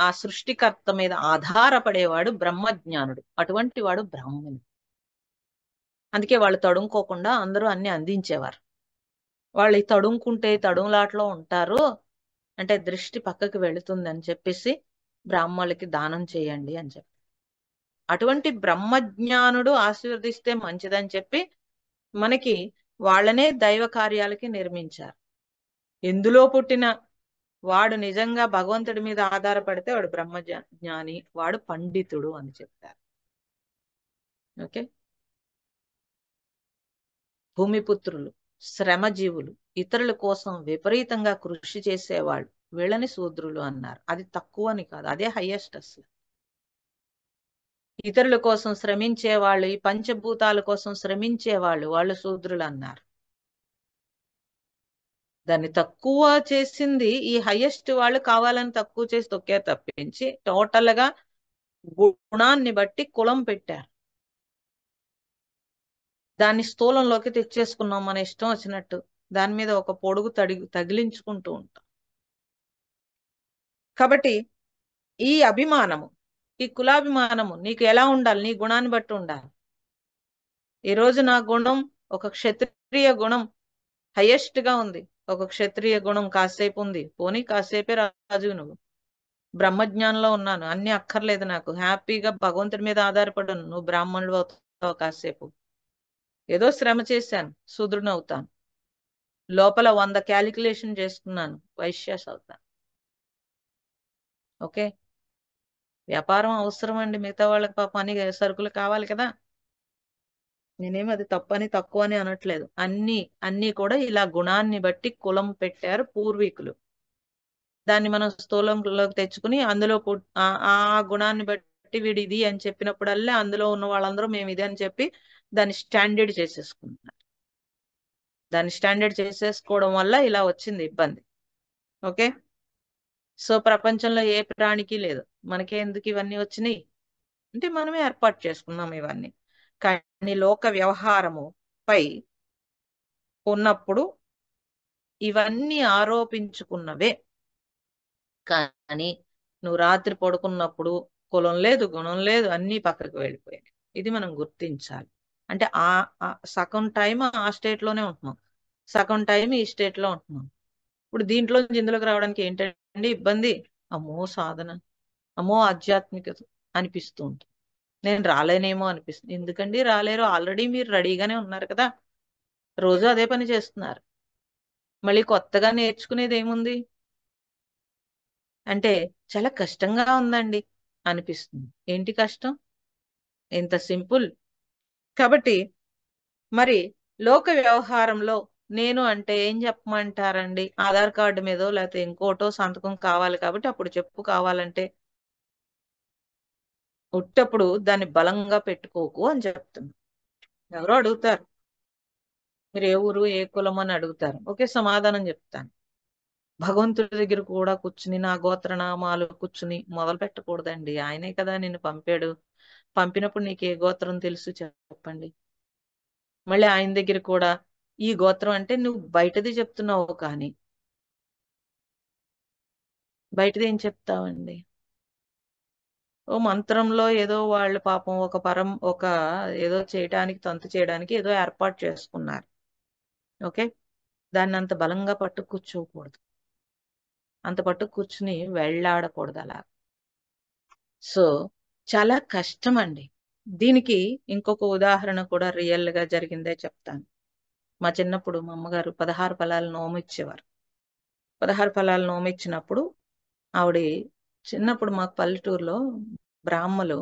ఆ సృష్టికర్త మీద ఆధారపడేవాడు బ్రహ్మజ్ఞానుడు. అటువంటి వాడు బ్రాహ్మణుడు. అందుకే వాళ్ళు తడుముకోకుండా అందరూ అన్ని అందించేవారు. వాళ్ళు తడుముకుంటే తడుములాట్లో ఉంటారు అంటే దృష్టి పక్కకి వెళుతుంది అని చెప్పేసి బ్రాహ్మణులకి దానం చేయండి అని చెప్పి, అటువంటి బ్రహ్మజ్ఞానుడు ఆశీర్వదిస్తే మంచిదని చెప్పి మనకి వాళ్ళనే దైవ కార్యాలకి నిర్మించారు. ఎందులో పుట్టిన వాడు నిజంగా భగవంతుడి మీద ఆధారపడితే వాడు బ్రహ్మజ్ఞాని, వాడు పండితుడు అని చెప్తారు. ఓకే. భూమిపుత్రులు, శ్రమజీవులు, ఇతరుల కోసం విపరీతంగా కృషి చేసేవాళ్ళు, వీళ్ళని శూద్రులు అన్నారు. అది తక్కువ అని కాదు, అదే హైయెస్ట్ అసలు. ఇతరుల కోసం శ్రమించే వాళ్ళు, ఈ పంచభూతాల కోసం శ్రమించే వాళ్ళు, వాళ్ళు శూద్రులు అన్నారు. దాన్ని తక్కువ చేసింది ఈ హైయెస్ట్ వాళ్ళు కావాలని తక్కువ చేసి తొక్కే తప్పించి టోటల్ గా గుణాన్ని బట్టి కులం పెట్టారు. దాన్ని స్థూలంలోకి తెచ్చేసుకున్నాం మన ఇష్టం వచ్చినట్టు. దాని మీద ఒక పొడుగు తగిలించుకుంటూ ఉంటాం. కాబట్టి ఈ అభిమానము, ఈ కులాభిమానము నీకు ఎలా ఉండాలి? నీ గుణాన్ని బట్టి ఉండాలి. ఈ రోజు నా గుణం ఒక క్షత్రియ గుణం హైయెస్ట్ గా ఉంది. ఒక క్షత్రియ గుణం కాసేపు ఉంది, పోనీ కాసేపే రాజు. నువ్వు బ్రహ్మజ్ఞానంలో ఉన్నాను, అన్ని అక్కర్లేదు నాకు, హ్యాపీగా భగవంతుడి మీద ఆధారపడను. నువ్వు బ్రాహ్మణుడు అవుతావు, కాసేపు ఏదో శ్రమ చేశాను, శూద్రుని అవుతాను. లోపల 100 క్యాలిక్యులేషన్ చేసుకున్నాను, వైశ్యాస్ అవుతాను. ఓకే. వ్యాపారం అవసరం అండి, మిగతా వాళ్ళకి పాపం అన్ని సరుకులు కావాలి కదా. నేనేమి అది తప్పని తక్కువ అని అనట్లేదు. అన్ని కూడా ఇలా గుణాన్ని బట్టి కులం పెట్టారు పూర్వీకులు. దాన్ని మనం స్థూలంలోకి తెచ్చుకుని అందులో ఆ గుణాన్ని బట్టి వీడు ఇది అని చెప్పినప్పుడల్లా అందులో ఉన్న వాళ్ళందరూ మేము ఇది అని చెప్పి దాన్ని స్టాండర్డ్ చేసేసుకుంటున్నారు. దాన్ని స్టాండర్డ్ చేసేసుకోవడం వల్ల ఇలా వచ్చింది ఇబ్బంది. ఓకే. సో ప్రపంచంలో ఏ ప్రాణికి లేదు. మనకే ఎందుకు ఇవన్నీ వచ్చినాయి అంటే మనమే ఏర్పాటు చేసుకున్నాం ఇవన్నీ. కానీ లోక వ్యవహారము పై ఉన్నప్పుడు ఇవన్నీ ఆరోపించుకున్నవే. కానీ నువ్వు రాత్రి పడుకున్నప్పుడు కులం లేదు, గుణం లేదు, అన్ని పక్కకు వెళ్ళిపోయాయి. ఇది మనం గుర్తించాలి. అంటే సగం టైం ఆ స్టేట్ లోనే ఉంటున్నాం, సగం టైం ఈ స్టేట్ లో ఉంటున్నాం. ఇప్పుడు దీంట్లో ఇందులోకి రావడానికి ఏంటండి ఇబ్బంది? అమ్మో సాధన, అమ్మో ఆధ్యాత్మికత అనిపిస్తూ ఉంటుంది. నేను రాలేనేమో అనిపిస్తుంది. ఎందుకండి రాలేరు? ఆల్రెడీ మీరు రెడీగానే ఉన్నారు కదా, రోజు అదే పని చేస్తున్నారు. మళ్ళీ కొత్తగా నేర్చుకునేది ఏముంది అంటే చాలా కష్టంగా ఉందండి అనిపిస్తుంది. ఏంటి కష్టం? ఎంత సింపుల్. కాబట్టి మరి లోక వ్యవహారంలో నేను అంటే ఏం చెప్పమంటారండి? ఆధార్ కార్డు మీదో లేకపోతే ఇంకోటో సంతకం కావాలి కాబట్టి అప్పుడు చెప్పు కావాలంటే. ఉట్టప్పుడు దాన్ని బలంగా పెట్టుకోకు అని చెప్తుంది. ఎవరో అడుగుతారు, మీరు ఏ ఊరు ఏ కులం అని అడుగుతారు. ఓకే, సమాధానం చెప్తాను. భగవంతుడి దగ్గర కూడా కూర్చుని నా గోత్రనామాలు కూర్చుని మొదలు పెట్టకూడదండి. ఆయనే కదా నిన్ను పంపాడు. పంపినప్పుడు నీకు ఏ గోత్రం తెలుసు చెప్పండి. మళ్ళీ ఆయన దగ్గర కూడా ఈ గోత్రం అంటే నువ్వు బయటది చెప్తున్నావు, కానీ బయటది ఏం చెప్తావండి? ఓ మంత్రంలో ఏదో వాళ్ళు పాపం ఒక ఏదో చేయడానికి, తంతు చేయడానికి ఏదో ఏర్పాటు చేసుకున్నారు. ఓకే. దాన్ని అంత బలంగా పట్టు కూర్చోకూడదు, అంత పట్టు కూర్చుని వెళ్ళాడకూడదు అలా. సో చాలా కష్టం అండి. దీనికి ఇంకొక ఉదాహరణ కూడా రియల్ గా జరిగిందే చెప్తాను. మా చిన్నప్పుడు మా అమ్మగారు 16 ఫలాలు నోమిచ్చేవారు. 16 ఫలాలు నోమిచ్చినప్పుడు ఆవిడ చిన్నప్పుడు మాకు పల్లెటూరులో బ్రాహ్మలు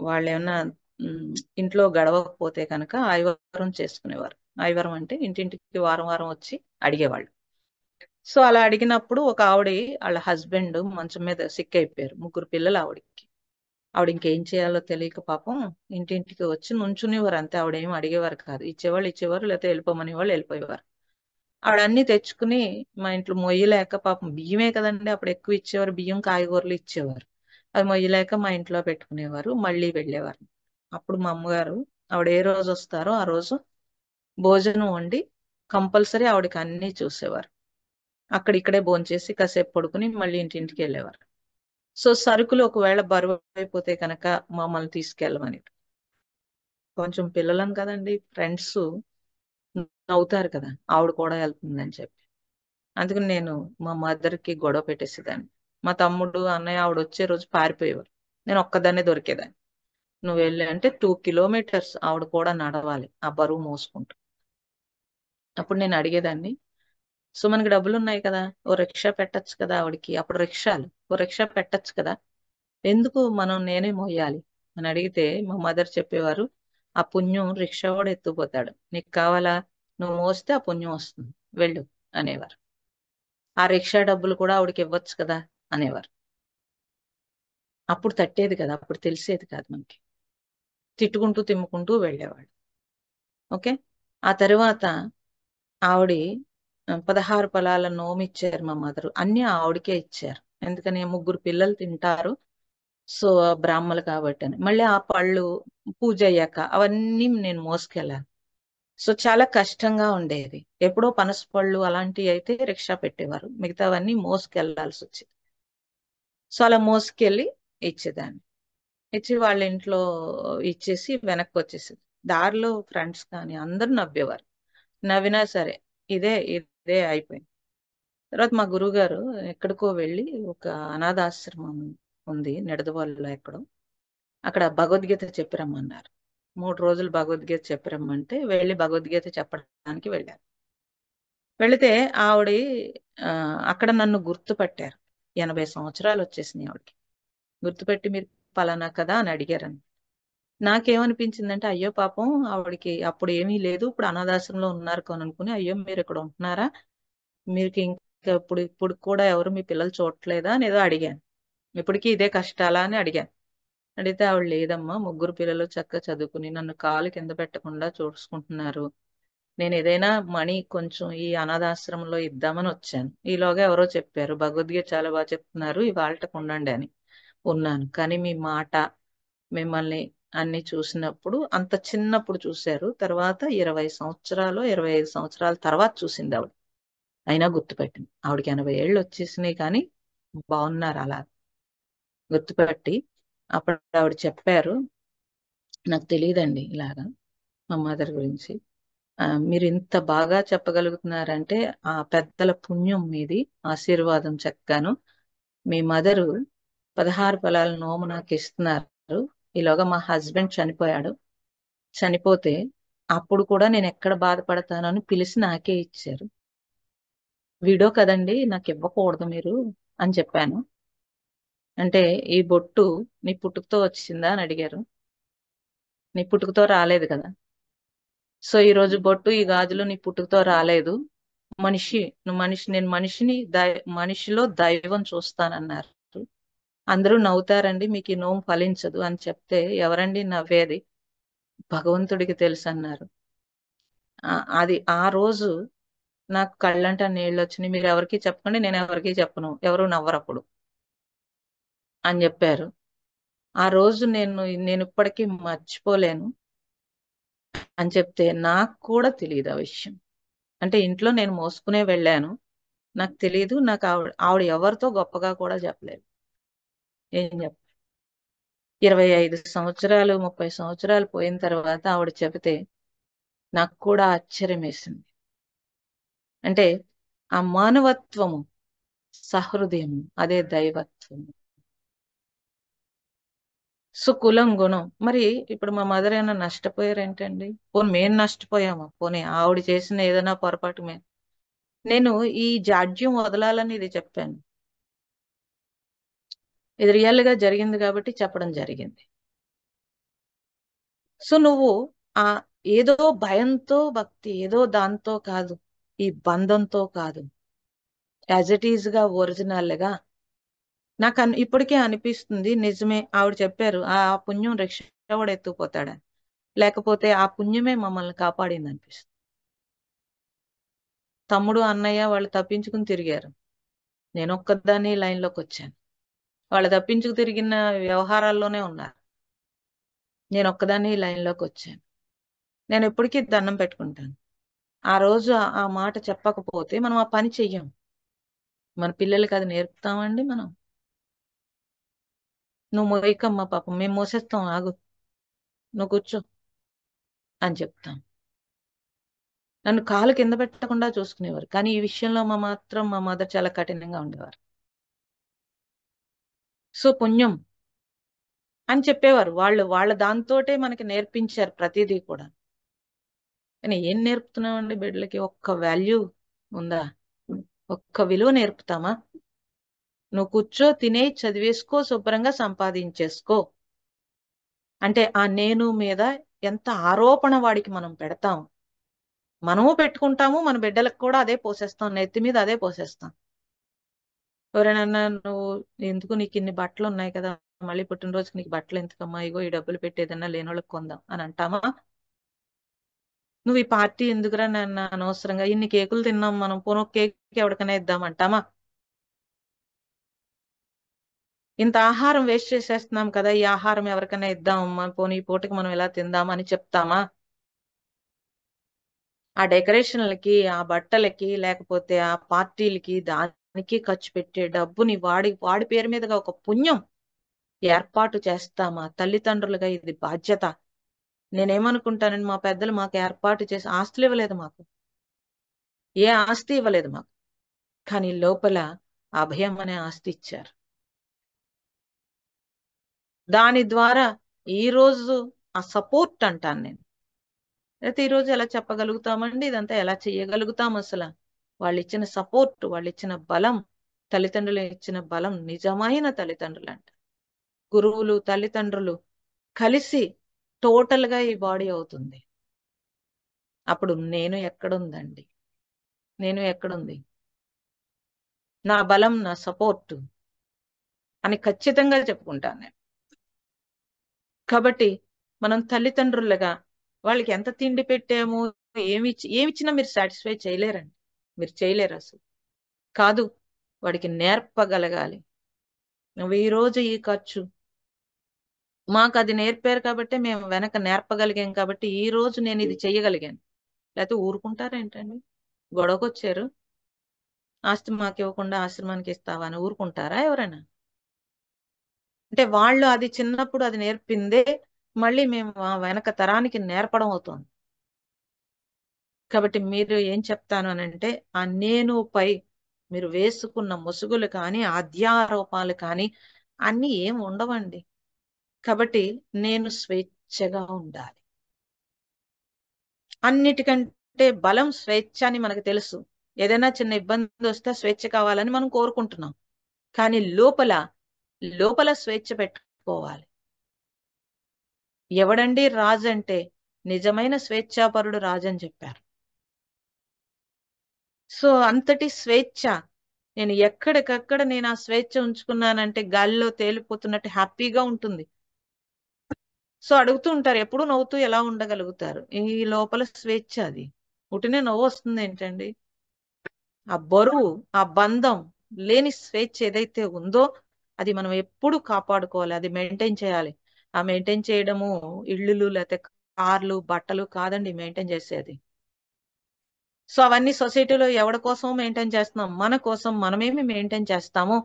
వాళ్ళు ఏమన్నా ఇంట్లో గడవకపోతే కనుక ఆదివారం చేసుకునేవారు. ఆదివారం అంటే ఇంటింటికి వారం వారం వచ్చి అడిగేవాళ్ళు. సో అలా అడిగినప్పుడు ఒక ఆవిడ వాళ్ళ హస్బెండ్ మంచం మీద సిక్ అయిపోయారు. 3 పిల్లలు ఆవిడకి. ఆవిడ ఇంకేం చేయాలో తెలియక పాపం ఇంటింటికి వచ్చి నుంచునేవారు అంతే. ఆవిడేం అడిగేవారు కాదు. ఇచ్చేవాళ్ళు ఇచ్చేవారు, లేకపోతే వెళ్ళిపోమని వాళ్ళు వెళ్ళిపోయేవారు. ఆవిడ అన్ని తెచ్చుకుని మా ఇంట్లో మొయ్యలేక పాపం బియ్యమే కదండి అప్పుడు ఎక్కువ ఇచ్చేవారు, బియ్యం కాయగూరలు ఇచ్చేవారు. అది మొయ్యలేక మా ఇంట్లో పెట్టుకునేవారు, మళ్ళీ వెళ్ళేవారు. అప్పుడు మా అమ్మగారు ఆవిడ ఏ రోజు వస్తారో ఆ రోజు భోజనం వండి కంపల్సరీ ఆవిడకి అన్ని చూసేవారు. అక్కడ ఇక్కడే భోంచేసి కాసేపు పడుకుని మళ్ళీ ఇంటింటికి వెళ్ళేవారు. సో సరుకులు ఒకవేళ బరువు అయిపోతే కనుక మమ్మల్ని తీసుకెళ్ళమని. కొంచెం పిల్లలం కదండి, ఫ్రెండ్స్ నవ్వుతారు కదా ఆవిడ కూడా వెళ్తుందని చెప్పి. అందుకని నేను మా మదర్ కి గొడవ పెట్టేసేదాన్ని. మా తమ్ముడు అన్నయ్య ఆవిడ వచ్చే రోజు పారిపోయేవారు, నేను ఒక్కదాన్నే దొరికేదాన్ని. నువ్వు వెళ్ళి అంటే 2 కిలోమీటర్స్ ఆవిడ కూడా నడవాలి ఆ బరువు మోసుకుంటూ. అప్పుడు నేను అడిగేదాన్ని, సో మనకి డబ్బులు ఉన్నాయి కదా, ఓ రిక్షా పెట్టచ్చు కదా ఆవిడకి, అప్పుడు రిక్షాలు, ఓ రిక్షా పెట్టచ్చు కదా, ఎందుకు నేనే మోయాలి అని అడిగితే మా మదర్ చెప్పేవారు, ఆ పుణ్యం రిక్షా వాడు ఎత్తుకుపోతాడు, నీకు కావాలా, నువ్వు మోస్తే ఆ పుణ్యం వస్తుంది, వెళ్ళు అనేవారు. ఆ రిక్షా డబ్బులు కూడా ఆవిడకి ఇవ్వచ్చు కదా అనేవారు. అప్పుడు తట్టేది కదా, అప్పుడు తెలిసేది కాదు మనకి. తిట్టుకుంటూ తిమ్ముకుంటూ వెళ్ళేవాడు. ఓకే. ఆ తర్వాత ఆవిడ 16 ఫలాల నోము ఇచ్చారు మా మదరు, అన్ని ఆవిడకే ఇచ్చారు. ఎందుకని 3 పిల్లలు తింటారు, సో బ్రాహ్మలు కాబట్టి అని. మళ్ళీ ఆ పళ్ళు పూజ అయ్యాక అవన్నీ నేను మోసుకెళ్ళాను. సో చాలా కష్టంగా ఉండేది. ఎప్పుడో పనసపళ్ళు అలాంటివి అయితే రిక్షా పెట్టేవారు, మిగతావన్నీ మోసుకెళ్లాల్సి వచ్చేది. సో అలా మోసుకెళ్ళి ఇచ్చేదాన్ని. ఇచ్చి వాళ్ళ ఇంట్లో ఇచ్చేసి వెనక్కి వచ్చేసేది. దారిలో ఫ్రెండ్స్ కానీ అందరూ నవ్వేవారు. నవ్వినా సరే ఇదే అయిపోయింది. తర్వాత మా గురువు గారు ఎక్కడికో వెళ్ళి ఒక అనాథాశ్రమం ఉంది నిడదవోలులో ఎక్కడో, అక్కడ భగవద్గీత చెప్పిరమ్మన్నారు. 3 రోజులు భగవద్గీత చెప్పిరమ్మంటే వెళ్ళి భగవద్గీత చెప్పడానికి వెళ్ళారు. వెళితే ఆవిడ అక్కడ నన్ను గుర్తుపట్టారు. 80 సంవత్సరాలు వచ్చేసినాయి ఆవిడకి. గుర్తుపెట్టి మీరు పలానా కదా అని అడిగారని. నాకేమనిపించిందంటే అయ్యో పాపం ఆవిడకి అప్పుడు ఏమీ లేదు, ఇప్పుడు అనాథాశ్రమంలో ఉన్నారు అని అనుకుని, అయ్యో మీరు ఇక్కడ ఉంటున్నారా, మీకు ఇంకా ఇప్పుడు కూడా ఎవరు మీ పిల్లలు చూడట్లేదా అని ఏదో అడిగాను. ఇప్పటికీ ఇదే కష్టాలా అని అడిగాను. అడిగితే ఆవిడ లేదమ్మా, 3 పిల్లలు చక్కగా చదువుకుని నన్ను కాలు కింద పెట్టకుండా చూసుకుంటున్నారు, నేను ఏదైనా మనీ కొంచెం ఈ అనాథాశ్రమంలో ఇద్దామని వచ్చాను, ఈలోగా ఎవరో చెప్పారు భగవద్గీత చాలా బాగా చెప్తున్నారు ఇవాళకి ఉండండి అని ఉన్నాను. కానీ మీ మాట, మిమ్మల్ని అన్ని చూసినప్పుడు అంత చిన్నప్పుడు చూశారు, తర్వాత 20 సంవత్సరాలు 25 సంవత్సరాల తర్వాత చూసింది ఆవిడ, అయినా గుర్తుపెట్టింది. ఆవిడకి 80 ఏళ్ళు వచ్చేసినాయి కానీ బాగున్నారు అలా గుర్తుపెట్టి. అప్పుడు ఆవిడ చెప్పారు, నాకు తెలియదండి ఇలాగా మా మదర్ గురించి, మీరు ఇంత బాగా చెప్పగలుగుతున్నారంటే ఆ పెద్దల పుణ్యం మీది, ఆశీర్వాదం చెక్కాను. మీ మదరు 16 ఫలాల నోము నాకు ఇస్తున్నారు, ఈలోగా మా హస్బెండ్ చనిపోయాడు, చనిపోతే అప్పుడు కూడా నేను ఎక్కడ బాధపడతానని పిలిచి నాకే ఇచ్చారు, వీడో కదండి నాకు ఇవ్వకూడదు మీరు అని చెప్పాను. అంటే ఈ బొట్టు నీ పుట్టుకతో వచ్చిందా అని అడిగారు. నీ పుట్టుకతో రాలేదు కదా, సో ఈ రోజు బొట్టు ఈ గాజులు నీ పుట్టుకతో రాలేదు, నువ్వు మనిషి, నేను మనిషిలో దైవం చూస్తానన్నారు. అందరూ నవ్వుతారండి, మీకు ఈ నోము ఫలించదు అని చెప్తే ఎవరండి నవ్వేది, భగవంతుడికి తెలుసు అన్నారు. అది ఆ రోజు నాకు కళ్ళంట నీళ్ళు వచ్చినాయి, మీరు ఎవరికి చెప్పండి, నేను ఎవరికి చెప్పను, ఎవరు నవ్వరు అప్పుడు అని చెప్పారు. ఆ రోజు నేను ఇప్పటికీ మర్చిపోలేను అని చెప్తే నాకు కూడా తెలియదు ఆ విషయం. అంటే ఇంట్లో నేను మోసుకునే వెళ్ళాను, నాకు తెలియదు, నాకు ఆవిడ ఎవరితో గొప్పగా కూడా చెప్పలేదు. ఏం చెప్ప 25 సంవత్సరాలు 30 సంవత్సరాలు పోయిన తర్వాత ఆవిడ చెబితే నాకు కూడా ఆశ్చర్యం వేసింది. అంటే ఆ మానవత్వము, సహృదయము, అదే దైవత్వము. సుకులం గుణం. మరి ఇప్పుడు మా మదర్ ఏమైనా నష్టపోయారేంటండి, పోనీ మేము నష్టపోయాము, పోనీ ఆవిడ చేసిన ఏదైనా పొరపాటు నేను ఈ జాడ్యం వదలాలని ఇది చెప్పాను. ఇది రియల్ గా జరిగింది కాబట్టి చెప్పడం జరిగింది. సో నువ్వు ఆ ఏదో భయంతో భక్తి, ఏదో దాంతో కాదు, ఈ బంధంతో కాదు, యాజ్ ఇట్ ఈజ్ గా ఒరిజినల్ గా నాకు ఇప్పటికే అనిపిస్తుంది నిజమే ఆవిడ చెప్పారు ఆ పుణ్యం రిక్షావాడు ఎత్తుకుపోతాడని. లేకపోతే ఆ పుణ్యమే మమ్మల్ని కాపాడింది అనిపిస్తుంది. తమ్ముడు అన్నయ్య వాళ్ళు తప్పించుకుని తిరిగారు. నేను ఒక్కదాన్ని లైన్లోకి వచ్చాను. వాళ్ళు తప్పించుకు తిరిగిన వ్యవహారాల్లోనే ఉన్నారు. నేను ఒక్కదాన్ని లైన్లోకి వచ్చాను. నేను ఎప్పటికీ దండం పెట్టుకుంటాను. ఆ రోజు ఆ మాట చెప్పకపోతే మనం ఆ పని చెయ్యం. మన పిల్లలకి అది నేర్పుతామండి మనం. నువ్వు మోయకమ్మా పాపం, మేము మోసేస్తాం, ఆగు, నువ్వు కూర్చో అని చెప్తాం. నన్ను కాలు కింద పెట్టకుండా చూసుకునేవారు. కానీ ఈ విషయంలో మాత్రం మా మదర్ చాలా కఠినంగా ఉండేవారు. సో పుణ్యం అని చెప్పేవారు వాళ్ళు. వాళ్ళ దాంతోటే మనకి నేర్పించారు ప్రతిదీ కూడా. కానీ ఏం నేర్పుతున్నామండి బిడ్డలకి? ఒక్క వాల్యూ ఉందా? ఒక్క విలువ నేర్పుతామా? నువ్వు కూర్చో, తినే, చదివేసుకో, శుభ్రంగా సంపాదించేసుకో అంటే ఆ నేను మీద ఎంత ఆరోపణ వాడికి మనం పెడతాం. మనము పెట్టుకుంటాము, మన బిడ్డలకు కూడా అదే పోసేస్తాం, నెత్తి మీద అదే పోసేస్తాం. ఎవరైనా నువ్వు ఎందుకు, నీకు ఇన్ని బట్టలు ఉన్నాయి కదా, మళ్ళీ పుట్టినరోజుకి నీకు బట్టలు ఎందుకమ్మా, ఇగో ఈ డబ్బులు పెట్టి ఏదన్నా లేనోళ్ళకి కొందాం అని అంటామా? నువ్వు ఈ పార్టీ ఎందుకురా నాన్న అనవసరంగా, ఇన్ని కేకులు తిన్నాం మనం, పోను కేక్ ఎవరికైనా ఇద్దామంటామా? ఇంత ఆహారం వేస్ట్ చేసేస్తున్నాం కదా, ఈ ఆహారం ఎవరికైనా ఇద్దామమ్మా, పోనీ ఈ పూటకి మనం ఎలా తిందామని చెప్తామా? ఆ డెకరేషన్లకి, ఆ బట్టలకి, లేకపోతే ఆ పార్టీలకి, దానికి ఖర్చు పెట్టే డబ్బుని వాడి పేరు మీదుగా ఒక పుణ్యం ఏర్పాటు చేస్తామా? తల్లిదండ్రులుగా ఇది బాధ్యత. నేనేమనుకుంటానండి, మా పెద్దలు మాకు ఏర్పాటు చేసి ఆస్తులు ఇవ్వలేదు మాకు, ఏ ఆస్తి ఇవ్వలేదు మాకు, కానీ లోపల అభయం అనే ఆస్తి ఇచ్చారు. దాని ద్వారా ఈ రోజు ఆ సపోర్ట్ అంటాను నేను. అయితే ఈ రోజు ఎలా చెప్పగలుగుతామండి ఇదంతా? ఎలా చేయగలుగుతాం అసలు? వాళ్ళు ఇచ్చిన సపోర్ట్, వాళ్ళు ఇచ్చిన బలం, తల్లిదండ్రులు ఇచ్చిన బలం నిజమైన తల్లిదండ్రులు అంట. గురువులు, తల్లిదండ్రులు కలిసి టోటల్ గా ఈ బాడీ అవుతుంది. అప్పుడు నేను ఎక్కడుందండి? నేను ఎక్కడుంది? నా బలం, నా సపోర్ట్ అని ఖచ్చితంగా చెప్పుకుంటాను నేను. కాబట్టి మనం తల్లిదండ్రులుగా వాళ్ళకి ఎంత తిండి పెట్టాము, ఏమిచ్చినా మీరు సాటిస్ఫై చేయలేరండి. మీరు చేయలేరు అసలు. కాదు, వాడికి నేర్పగలగాలి. నువ్వు ఈ రోజు ఈ ఖర్చు, మాకు అది నేర్పారు కాబట్టి మేము వెనక నేర్పగలిగాం కాబట్టి ఈ రోజు నేను ఇది చెయ్యగలిగాను. లేకపోతే ఊరుకుంటారేంటండి? గొడవకొచ్చారు, ఆస్తి మాకు ఇవ్వకుండా ఆశ్రమానికి ఇస్తావా అని ఊరుకుంటారా ఎవరైనా? అంటే వాళ్ళు అది చిన్నప్పుడు అది నేర్పిందే మళ్ళీ మేము వెనక తరానికి నేర్పడం అవుతుంది. కాబట్టి మీరు ఏం చెప్తాను అని అంటే, ఆ నేను పై మీరు వేసుకున్న ముసుగులు కానీ, అధ్యారోపాలు కానీ అన్ని ఏం ఉండవండి. కాబట్టి నేను స్వేచ్ఛగా ఉండాలి. అన్నిటికంటే బలం స్వేచ్ఛ అని మనకు తెలుసు. ఏదైనా చిన్న ఇబ్బంది వస్తే స్వేచ్ఛ కావాలని మనం కోరుకుంటున్నాం. కానీ లోపల లోపల స్వేచ్ఛ పెట్టుకోవాలి. ఎవడండి రాజు అంటే? నిజమైన స్వేచ్ఛాపరుడు రాజు అని చెప్పారు. సో అంతటి స్వేచ్ఛ, నేను ఎక్కడికక్కడ నేను ఆ స్వేచ్ఛ ఉంచుకున్నానంటే గాలిలో తేలిపోతున్నట్టు హ్యాపీగా ఉంటుంది. సో అడుగుతూ ఉంటారు, ఎప్పుడు నవ్వుతూ ఎలా ఉండగలుగుతారు? ఈ లోపల స్వేచ్ఛ అది. ఉటినే నవ్వు వస్తుంది ఏంటండి? ఆ బరువు, ఆ బంధం లేని స్వేచ్ఛ ఏదైతే ఉందో అది మనం ఎప్పుడు కాపాడుకోవాలి, అది మెయింటైన్ చేయాలి. ఆ మెయింటైన్ చేయడము ఇళ్ళు, లేకపోతే కార్లు, బట్టలు కాదండి మెయింటైన్ చేసేది. సో అవన్నీ సొసైటీలో ఎవరి కోసం మెయింటైన్ చేస్తున్నాం? మన కోసం మనమేమి మెయింటైన్ చేస్తాము?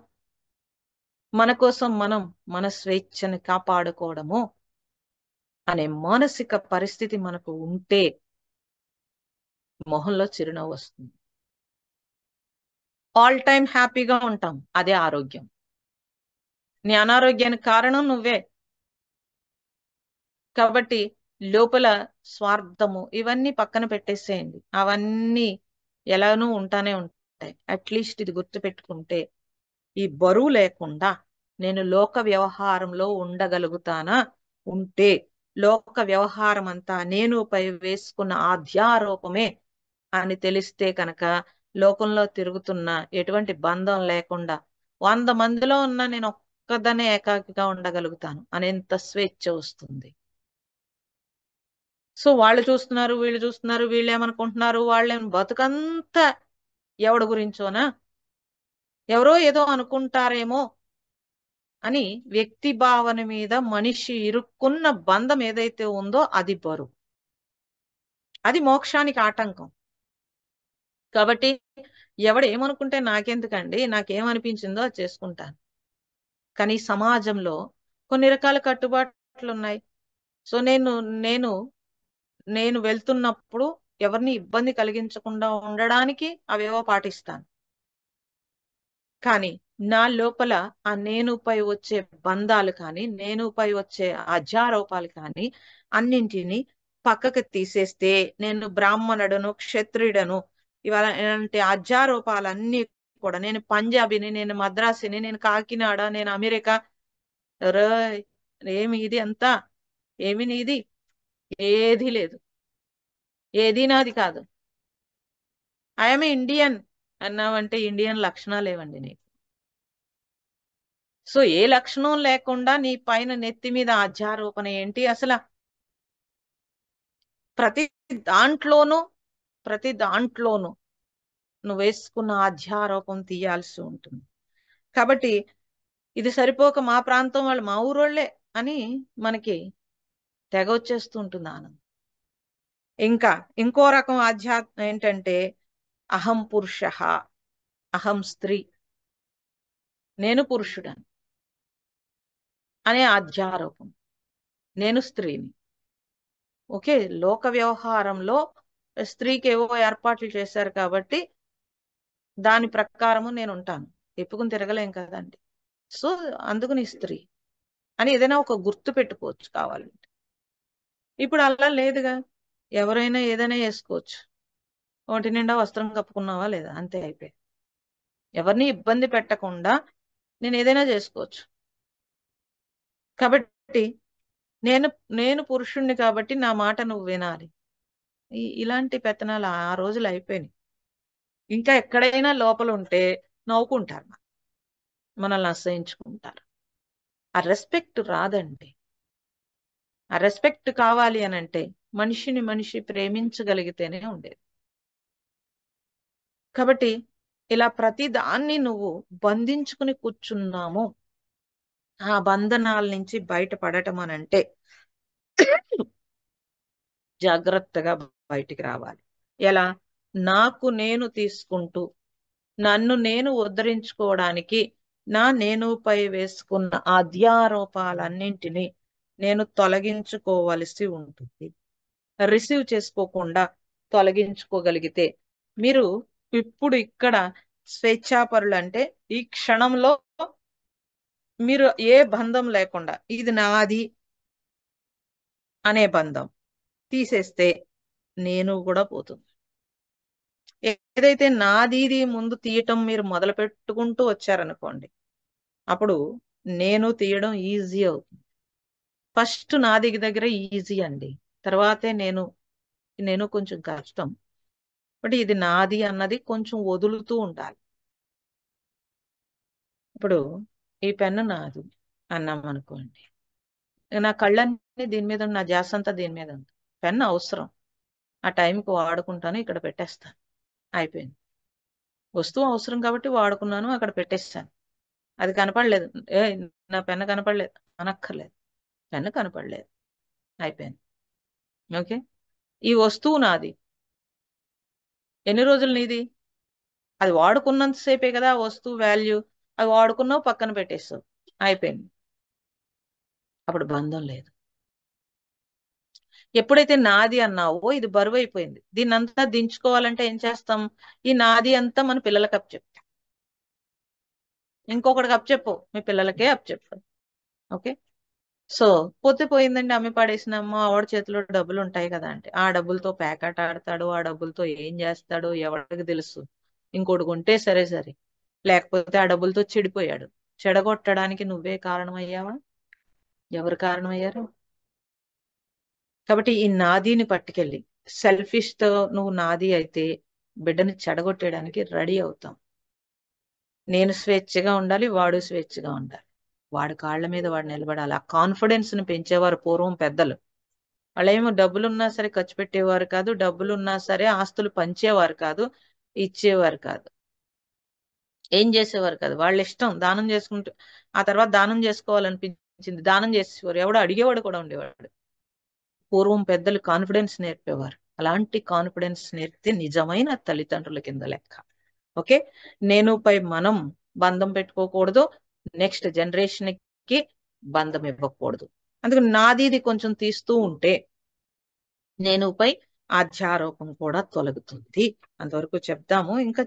మన కోసం మనం మన స్వేచ్ఛని కాపాడుకోవడము అనే మానసిక పరిస్థితి మనకు ఉంటే మొహంలో చిరునవ్వు వస్తుంది. ఆల్ టైమ్ హ్యాపీగా ఉంటాం. అదే ఆరోగ్యం. నీ అనారోగ్యానికి కారణం నువ్వే. కాబట్టి లోపల స్వార్థము ఇవన్నీ పక్కన పెట్టేసేయండి. అవన్నీ ఎలానూ ఉంటానే ఉంటాయి. అట్లీస్ట్ ఇది గుర్తుపెట్టుకుంటే ఈ బరువు లేకుండా నేను లోక వ్యవహారంలో ఉండగలుగుతానా? ఉంటే లోక వ్యవహారం అంతా నేను పై వేసుకున్న ఆధ్యారోపమే అని తెలిస్తే కనుక లోకంలో తిరుగుతున్న ఎటువంటి బంధం లేకుండా 100 మందిలో ఉన్న నేను ఒక్కదాన్నే ఏకాకిగా ఉండగలుగుతాను అనేంత స్వేచ్ఛ వస్తుంది. సో వాళ్ళు చూస్తున్నారు, వీళ్ళు చూస్తున్నారు, వీళ్ళు ఏమనుకుంటున్నారు, వాళ్ళేం బతుకంతా ఎవడి గురించోనా, ఎవరో ఏదో అనుకుంటారేమో అని వ్యక్తి భావన మీద మనిషి ఇరుక్కున్న బంధం ఏదైతే ఉందో అది బరువు, అది మోక్షానికి ఆటంకం. కాబట్టి ఎవడు ఏమనుకుంటే నాకెందుకండి, నాకేమనిపించిందో అది చేసుకుంటాను. కానీ సమాజంలో కొన్ని రకాల కట్టుబాట్లు ఉన్నాయి. సో నేను నేను వెళ్తున్నప్పుడు ఎవరిని ఇబ్బంది కలిగించకుండా ఉండడానికి అవేవో పాటిస్తాను. కానీ నా లోపల ఆ నేనుపై వచ్చే బంధాలు కానీ, నేనుపై వచ్చే అధ్యారోపాలు కానీ అన్నింటినీ పక్కకి తీసేస్తే, నేను బ్రాహ్మణుడను, క్షత్రియుడను, ఇవాళ ఇలాంటి అధ్యారోపాలన్నీ కూడా, నేను పంజాబీని, నేను మద్రాసిని, నేను కాకినాడ, నేను అమెరికా, రోయ్ ఏమి ఇది అంతా, ఏమి నీది, ఏది లేదు, ఏది నాది కాదు. ఐఎమ్ ఇండియన్ అన్నావంటే ఇండియన్ లక్షణాలు ఏవండి నీకు? సో ఏ లక్షణం లేకుండా నీ పైన నెత్తి మీద అధ్యారోపణ ఏంటి అసలు? ప్రతి దాంట్లోనూ ప్రతి దాంట్లోనూ నువ్వు వేసుకున్న అధ్యారోపం తీయాల్సి ఉంటుంది. కాబట్టి ఇది సరిపోక మా ప్రాంతం వాళ్ళు, మా ఊరోళ్లే అని మనకి తెగ వచ్చేస్తూ ఉంటుంది ఆనందం. ఇంకా ఇంకో రకం ఆధ్యాత్మం ఏంటంటే అహం పురుష, అహం స్త్రీ, నేను పురుషుడని అనే అధ్యారోపం. నేను స్త్రీని. ఓకే, లోక వ్యవహారంలో స్త్రీకి ఏవో ఏర్పాట్లు చేశారు కాబట్టి దాని ప్రకారము నేను ఉంటాను. ఎప్పుకుని తిరగలేం కదండి. సో అందుకని స్త్రీ అని ఏదైనా ఒక గుర్తు పెట్టుకోవచ్చు కావాలంటే. ఇప్పుడు అలా లేదుగా, ఎవరైనా ఏదైనా వేసుకోవచ్చు. ఒంటి నిండా వస్త్రం కప్పుకున్నావా లేదా, అంతే, అయిపోయి. ఎవరిని ఇబ్బంది పెట్టకుండా నేను ఏదైనా చేసుకోవచ్చు. కాబట్టి నేను నేను పురుషుణ్ణి కాబట్టి నా మాట నువ్వు వినాలి. ఇలాంటి పెత్తనాలు ఆ రోజులు అయిపోయినాయి. ఇంకా ఎక్కడైనా లోపల ఉంటే నవ్వుకుంటారు, మనల్ని అసహించుకుంటారు. ఆ రెస్పెక్ట్ రాదండి. ఆ రెస్పెక్ట్ కావాలి అని అంటే మనిషిని మనిషి ప్రేమించగలిగితేనే ఉండేది. కాబట్టి ఇలా ప్రతి దాన్ని నువ్వు బంధించుకుని కూర్చున్నాము. ఆ బంధనాల నుంచి బయటపడటం అని అంటే జాగ్రత్తగా బయటికి రావాలి. ఎలా? నాకు నేను తీసుకుంటూ నన్ను నేను ఉద్ధరించుకోవడానికి నా నేనుపై వేసుకున్న అధ్యారోపాలన్నింటినీ నేను తొలగించుకోవలసి ఉంటుంది. రిసీవ్ చేసుకోకుండా తొలగించుకోగలిగితే మీరు ఇప్పుడు ఇక్కడ స్వేచ్ఛాపరులు. అంటే ఈ క్షణంలో మీరు ఏ బంధం లేకుండా ఇది నాది అనే బంధం తీసేస్తే నేను కూడా పోతుంది. ఏదైతే నాది ముందు తీయటం మీరు మొదలు పెట్టుకుంటూ వచ్చారనుకోండి, అప్పుడు నేను తీయడం ఈజీ అవుతుంది. ఫస్ట్ నాది దగ్గర ఈజీ అండి, తర్వాతే నేను కొంచెం కష్టం. బట్ ఇది నాది అన్నది కొంచెం వదులుతూ ఉండాలి. ఇప్పుడు ఈ పెన్ను నాది అన్నాం అనుకోండి, నా కళ్ళన్నీ దీని మీద, నా ధ్యాస అంతా దీని మీద ఉంది. పెన్ను అవసరం, ఆ టైంకి వాడుకుంటాను, ఇక్కడ పెట్టేస్తాను, అయిపోయింది. వస్తువు అవసరం కాబట్టి వాడుకున్నాను, అక్కడ పెట్టేస్తాను. అది కనపడలేదు, నా పెన్ను కనపడలేదు అనక్కర్లేదు, పెన్ను కనపడలేదు, అయిపోయింది. ఓకే, ఈ వస్తువు నాది. ఎన్ని రోజులు నీది? అది వాడుకున్నంతసేపే కదా ఆ వస్తువు వాల్యూ. అది వాడుకున్నావు, పక్కన పెట్టేస్తావు, అయిపోయింది. అప్పుడు బంధం లేదు. ఎప్పుడైతే నాది అన్నావో ఇది బరువు అయిపోయింది. దీన్ని అంతా దించుకోవాలంటే ఏం చేస్తాం? ఈ నాది అంతా మన పిల్లలకి అప్పచెప్తాం, ఇంకొకటికి అప్పచెప్పు, మీ పిల్లలకే అప్పచెప్పు. ఓకే, సో పొద్దు పోయిందండి, అమ్మి పడేసినమ్మో, ఆవిడ చేతిలో డబ్బులు ఉంటాయి కదా అంటే ఆ డబ్బులతో ప్యాకెట్ ఆడతాడు, ఆ డబ్బులతో ఏం చేస్తాడు ఎవరికి తెలుసు. ఇంకోటి కొంటే సరే సరే, లేకపోతే ఆ డబ్బులతో చెడిపోయాడు. చెడగొట్టడానికి నువ్వే కారణమయ్యావా? ఎవరు కారణమయ్యారు? కాబట్టి ఈ నాదీని పట్టుకెళ్ళి సెల్ఫిష్ తో నువ్వు నాది అయితే బిడ్డని చెడగొట్టేయడానికి రెడీ అవుతాం. నేను స్వేచ్ఛగా ఉండాలి, వాడు స్వేచ్ఛగా ఉండాలి. వాడి కాళ్ళ మీద వాడు నిలబడాలి. ఆ కాన్ఫిడెన్స్ ని పెంచేవారు పూర్వం పెద్దలు. వాళ్ళేమో డబ్బులున్నా సరే ఖర్చు పెట్టేవారు కాదు, డబ్బులున్నా సరే ఆస్తులు పంచేవారు కాదు, ఇచ్చేవారు కాదు, ఏం చేసేవారు కాదు. వాళ్ళ ఇష్టం దానం చేసుకుంటూ, ఆ తర్వాత దానం చేసుకోవాలనిపించింది దానం చేసేవారు, ఎవడో అడిగేవాడు కూడా ఉండేవాడు. పూర్వం పెద్దలు కాన్ఫిడెన్స్ నేర్పేవారు. అలాంటి కాన్ఫిడెన్స్ నేర్పితే నిజమైన తల్లిదండ్రుల కింద లెక్క. ఓకే, నేను పై మనం బంధం పెట్టుకోకూడదు, నెక్స్ట్ జనరేషన్ కి బంధం ఇవ్వకూడదు. అందుకని నాది ఇది కొంచెం తీస్తూ ఉంటే నేను పై అధ్యారోపం కూడా తొలగుతుంది. అంతవరకు చెప్దాము. ఇంకా